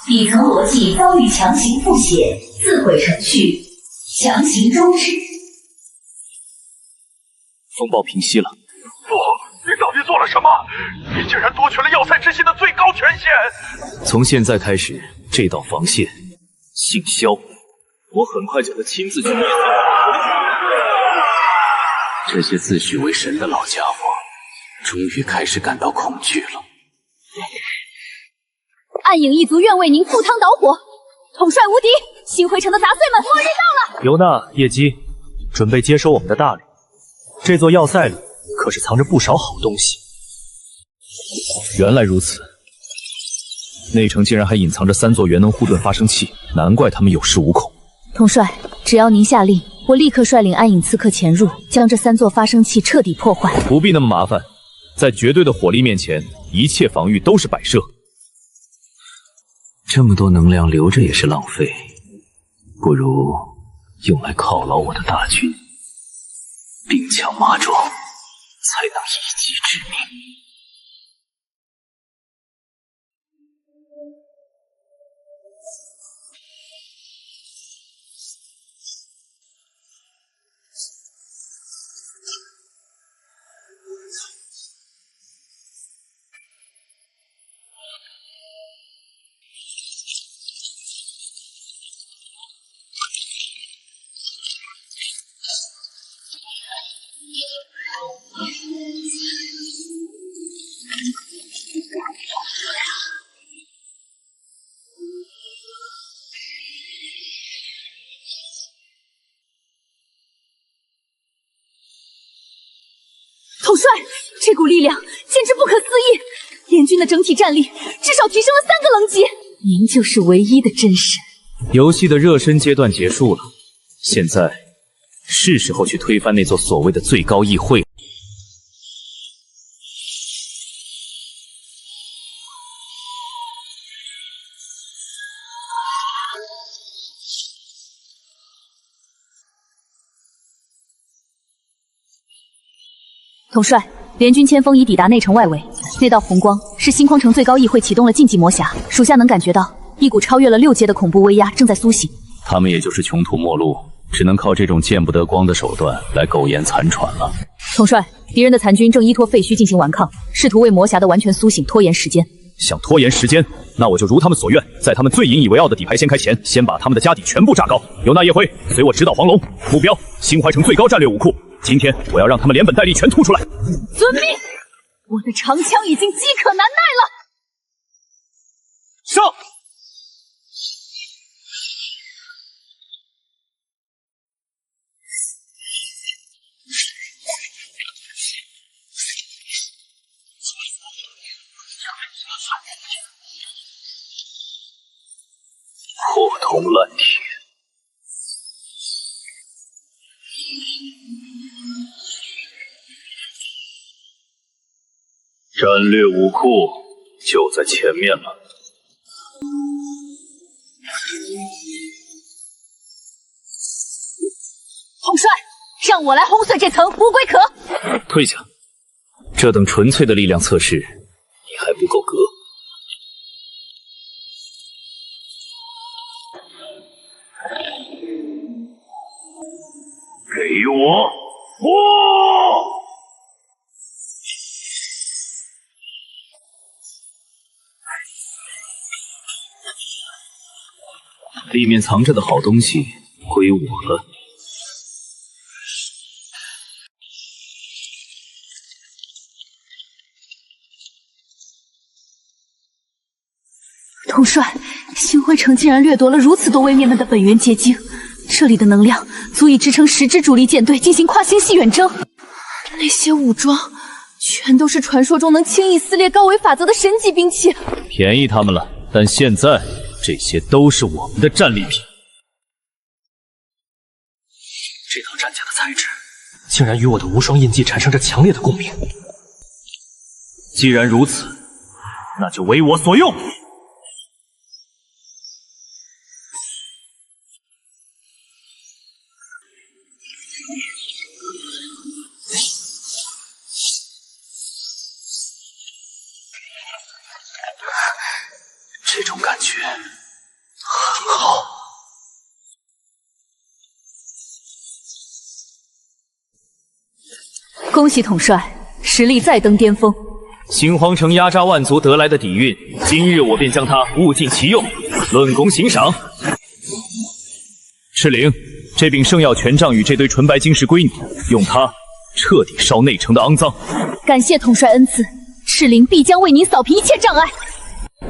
Speaker 7: 底层逻辑遭遇强行复写，自毁程序强行终止。
Speaker 3: 风暴平息了。
Speaker 4: 不，你到底做了什么？你竟然夺取了要塞之心的最高权限！
Speaker 3: 从现在开始，这道防线姓萧，我很快就会亲自去灭掉。这些自诩为神的老家伙，终于开始感到恐惧了。
Speaker 7: 暗影一族愿为您赴汤蹈火，统帅无敌！星辉城的杂碎们，末日到了！
Speaker 5: 尤娜、叶姬，准备接收我们的大礼。这座要塞里可是藏着不少好东西。
Speaker 3: 原来如此，内城竟然还隐藏着3座元能护盾发生器，难怪他们有恃无恐。
Speaker 2: 统帅，只要您下令，我立刻率领暗影刺客潜入，将这3座发生器彻底破坏。
Speaker 3: 不必那么麻烦，在绝对的火力面前，一切防御都是摆设。这么多能量留着也是浪费，不如用来犒劳我的大军，兵强马壮，才能一击致命。
Speaker 7: 统帅，这股力量简直不可思议！联军的整体战力至少提升了3个等级。您就是唯一的真神。
Speaker 3: 游戏的热身阶段结束了，现在是时候去推翻那座所谓的最高议会。
Speaker 2: 统帅，联军前锋已抵达内城外围，那道红光是星光城最高议会启动了禁忌魔匣，属下能感觉到一股超越了6阶的恐怖威压正在苏醒。
Speaker 3: 他们也就是穷途末路，只能靠这种见不得光的手段来苟延残喘了。
Speaker 2: 统帅，敌人的残军正依托废墟进行顽抗，试图为魔匣的完全苏醒拖延时间。
Speaker 3: 想拖延时间，
Speaker 1: 那我就如他们所愿，在他们最引以为傲的底牌掀开前，先把他们的家底全部炸高。尤娜、叶辉，随我直捣黄龙，目标新淮城最高战略武库。今天我要让他们连本带利全吐出来。
Speaker 7: 遵命！我的长枪已经饥渴难耐了。
Speaker 5: 上！
Speaker 3: 破铜烂铁，战略武库就在前面了。
Speaker 7: 统帅，让我来轰碎这层乌龟壳。
Speaker 3: 退下，这等纯粹的力量测试，你还不够格。
Speaker 4: 给我破！
Speaker 3: 里面藏着的好东西归我了。
Speaker 7: 统帅，星辉城竟然掠夺了如此多位灭门的本源结晶，这里的能量足以支撑10支主力舰队进行跨星系远征。那些武装全都是传说中能轻易撕裂高维法则的神级兵器，
Speaker 1: 便宜他们了，但现在这些都是我们的战利品。
Speaker 3: 这套战甲的材质竟然与我的无双印记产生着强烈的共鸣。
Speaker 1: 既然如此，那就为我所用。
Speaker 3: 这种感觉很好。
Speaker 7: 恭喜统帅，实力再登巅峰。
Speaker 1: 新皇城压榨万族得来的底蕴，今日我便将它物尽其用，论功行赏。赤灵，这柄圣药权杖与这堆纯白晶石归你，用它彻底烧内城的肮脏。
Speaker 7: 感谢统帅恩赐，赤灵必将为您扫平一切障碍。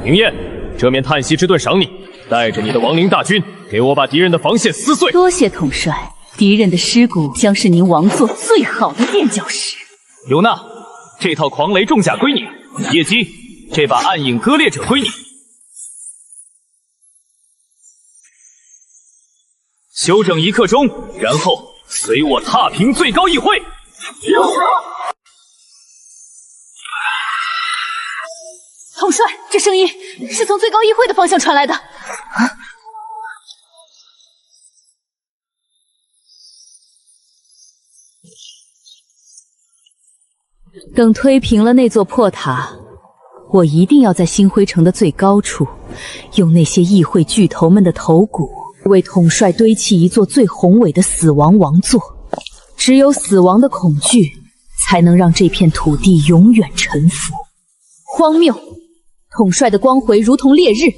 Speaker 1: 明艳，这面叹息之盾赏你，带着你的亡灵大军，给我把敌人的防线撕碎。
Speaker 7: 多谢统帅，敌人的尸骨将是您王座最好的垫脚石。
Speaker 1: 尤娜，这套狂雷重甲归你；叶姬，这把暗影割裂者归你。休整1刻钟，然后随我踏平最高议会。
Speaker 7: 统帅，这声音是从最高议会的方向传来的。
Speaker 2: 等推平了那座破塔，我一定要在星辉城的最高处，用那些议会巨头们的头骨，为统帅堆砌一座最宏伟的死亡王座。只有死亡的恐惧，才能让这片土地永远臣服。荒谬！统帅的光辉如同烈日，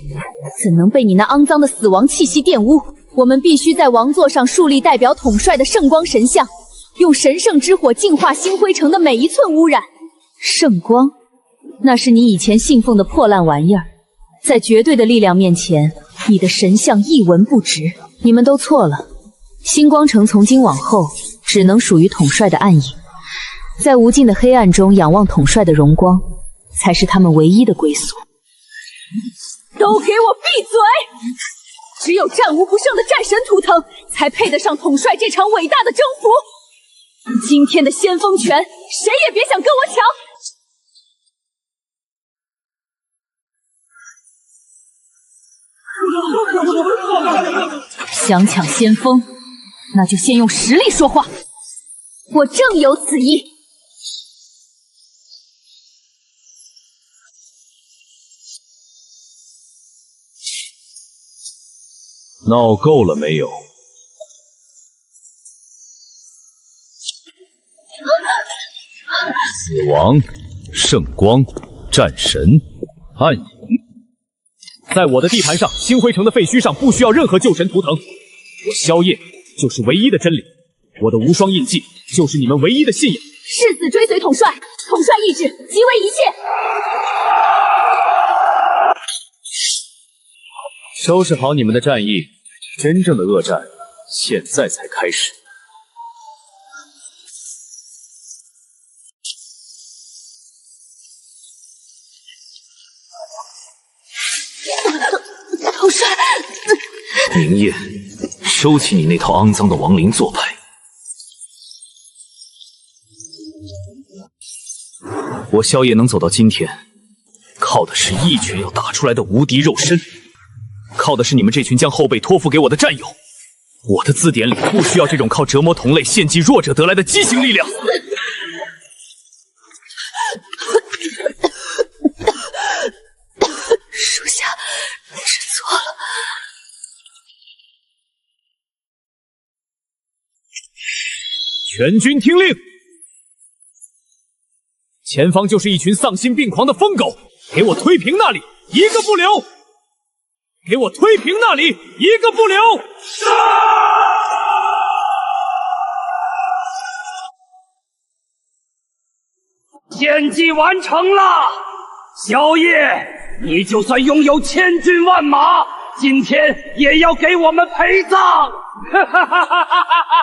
Speaker 2: 怎能被你那肮脏的死亡气息玷污？我们必须在王座上树立代表统帅的圣光神像，用神圣之火净化星辉城的每一寸污染。圣光，那是你以前信奉的破烂玩意儿，在绝对的力量面前，你的神像一文不值。你们都错了，星光城从今往后只能属于统帅的暗影，在无尽的黑暗中仰望统帅的荣光，才是他们唯一的归宿。
Speaker 7: 都给我闭嘴！只有战无不胜的战神图腾，才配得上统帅这场伟大的征服。今天的先锋权，谁也别想跟我抢！想抢先锋，那就先用实力说话。我正有此意。
Speaker 1: 闹够了没有？死亡、圣光、战神、暗影，
Speaker 5: 在我的地盘上，星辉城的废墟上不需要任何旧神图腾，我萧夜就是唯一的真理，我的无双印记就是你们唯一的信仰。
Speaker 7: 誓死追随统帅，统帅意志即为一切。
Speaker 1: 收拾好你们的战役，真正的恶战现在才开始。
Speaker 7: 统帅，
Speaker 3: 明夜，收起你那套肮脏的亡灵做派。我萧夜能走到今天，靠的是一拳要打出来的无敌肉身，靠的是你们这群将后辈托付给我的战友。我的字典里不需要这种靠折磨同类、献祭弱者得来的畸形力量。
Speaker 7: 属下知错了。
Speaker 5: 全军听令！前方就是一群丧心病狂的疯狗，给我推平那里，一个不留！给我推平那里，一个不留！
Speaker 4: 献祭完成了，萧夜，你就算拥有千军万马，今天也要给我们陪葬！哈哈哈哈哈哈！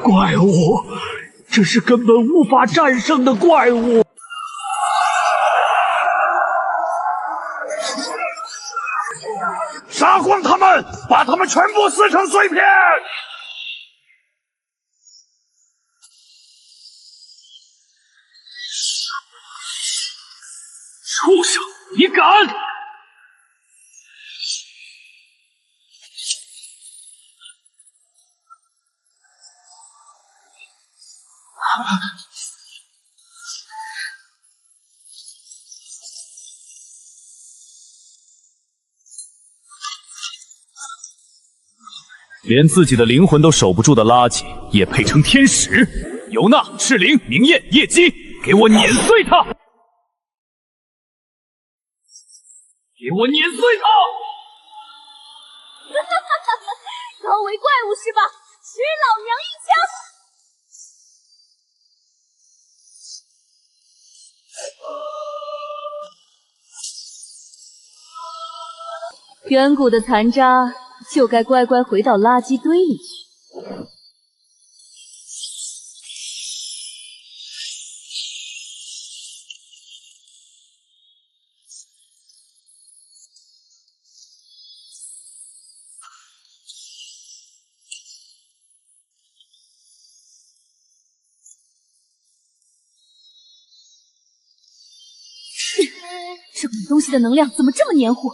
Speaker 4: 怪物，这是根本无法战胜的怪物！杀光他们，把他们全部撕成碎片！畜生，你敢！
Speaker 5: 连自己的灵魂都守不住的垃圾，也配成天使？尤娜、赤灵、明艳、夜姬，给我碾碎他！给我碾碎他！
Speaker 7: 高为怪物是吧？取老娘一枪！
Speaker 2: 远古的残渣就该乖乖回到垃圾堆里去。
Speaker 7: 这种东西的能量怎么这么黏糊？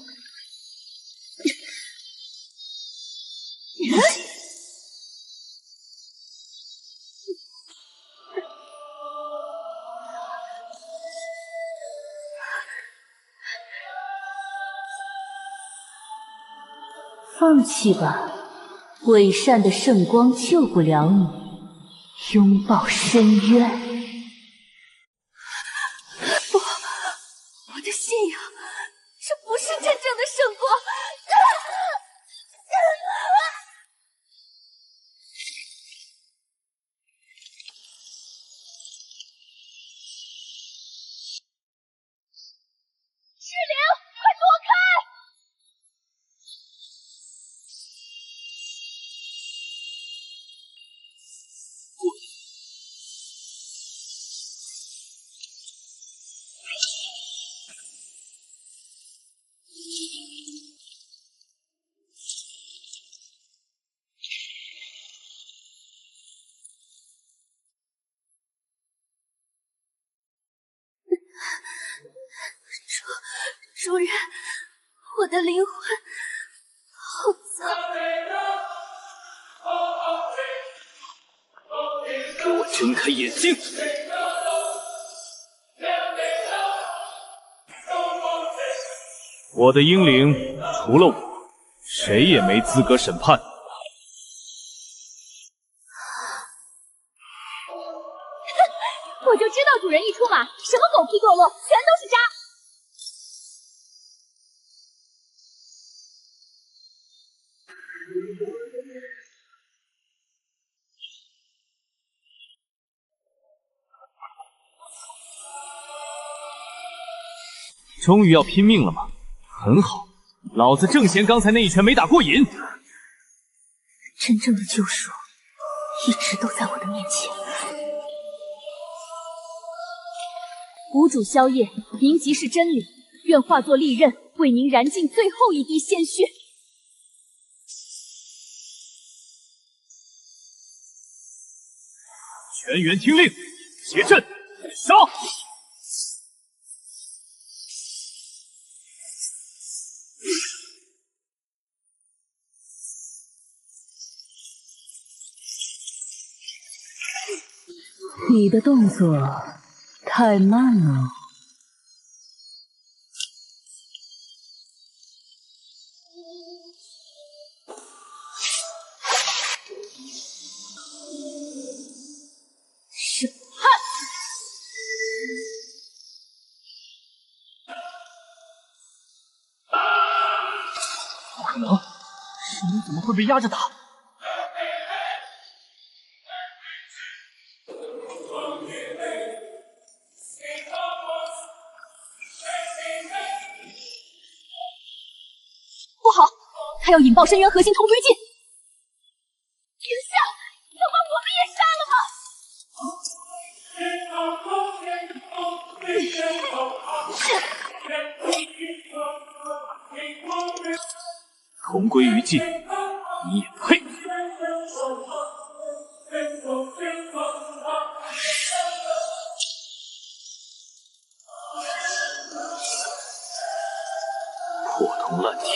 Speaker 2: 放弃吧，伪善的圣光救不了你，拥抱深渊。
Speaker 7: 我的信仰，这不是真正的圣光。赤灵，快躲开！主人，我的灵魂好脏！
Speaker 3: 给我睁开眼睛！
Speaker 1: 我的英灵除了我，谁也没资格审判。
Speaker 2: 我就知道主人一出马，什么狗屁堕落，全都是渣。
Speaker 1: 终于要拼命了吗？很好，老子正嫌刚才那一拳没打过瘾。
Speaker 7: 真正的救赎一直都在我的面前。
Speaker 2: 谷主宵夜，您即是真理，愿化作利刃，为您燃尽最后一滴鲜血。
Speaker 1: 全员听令，结阵，杀！
Speaker 6: 你的动作太慢了。
Speaker 2: 审判！
Speaker 1: 不可能，神灵怎么会被压着打？
Speaker 2: 不好，他要引爆深渊核心同归镜！停下！要把我们也杀了吗？
Speaker 1: 同归于尽，你也配！
Speaker 3: 破铜烂铁。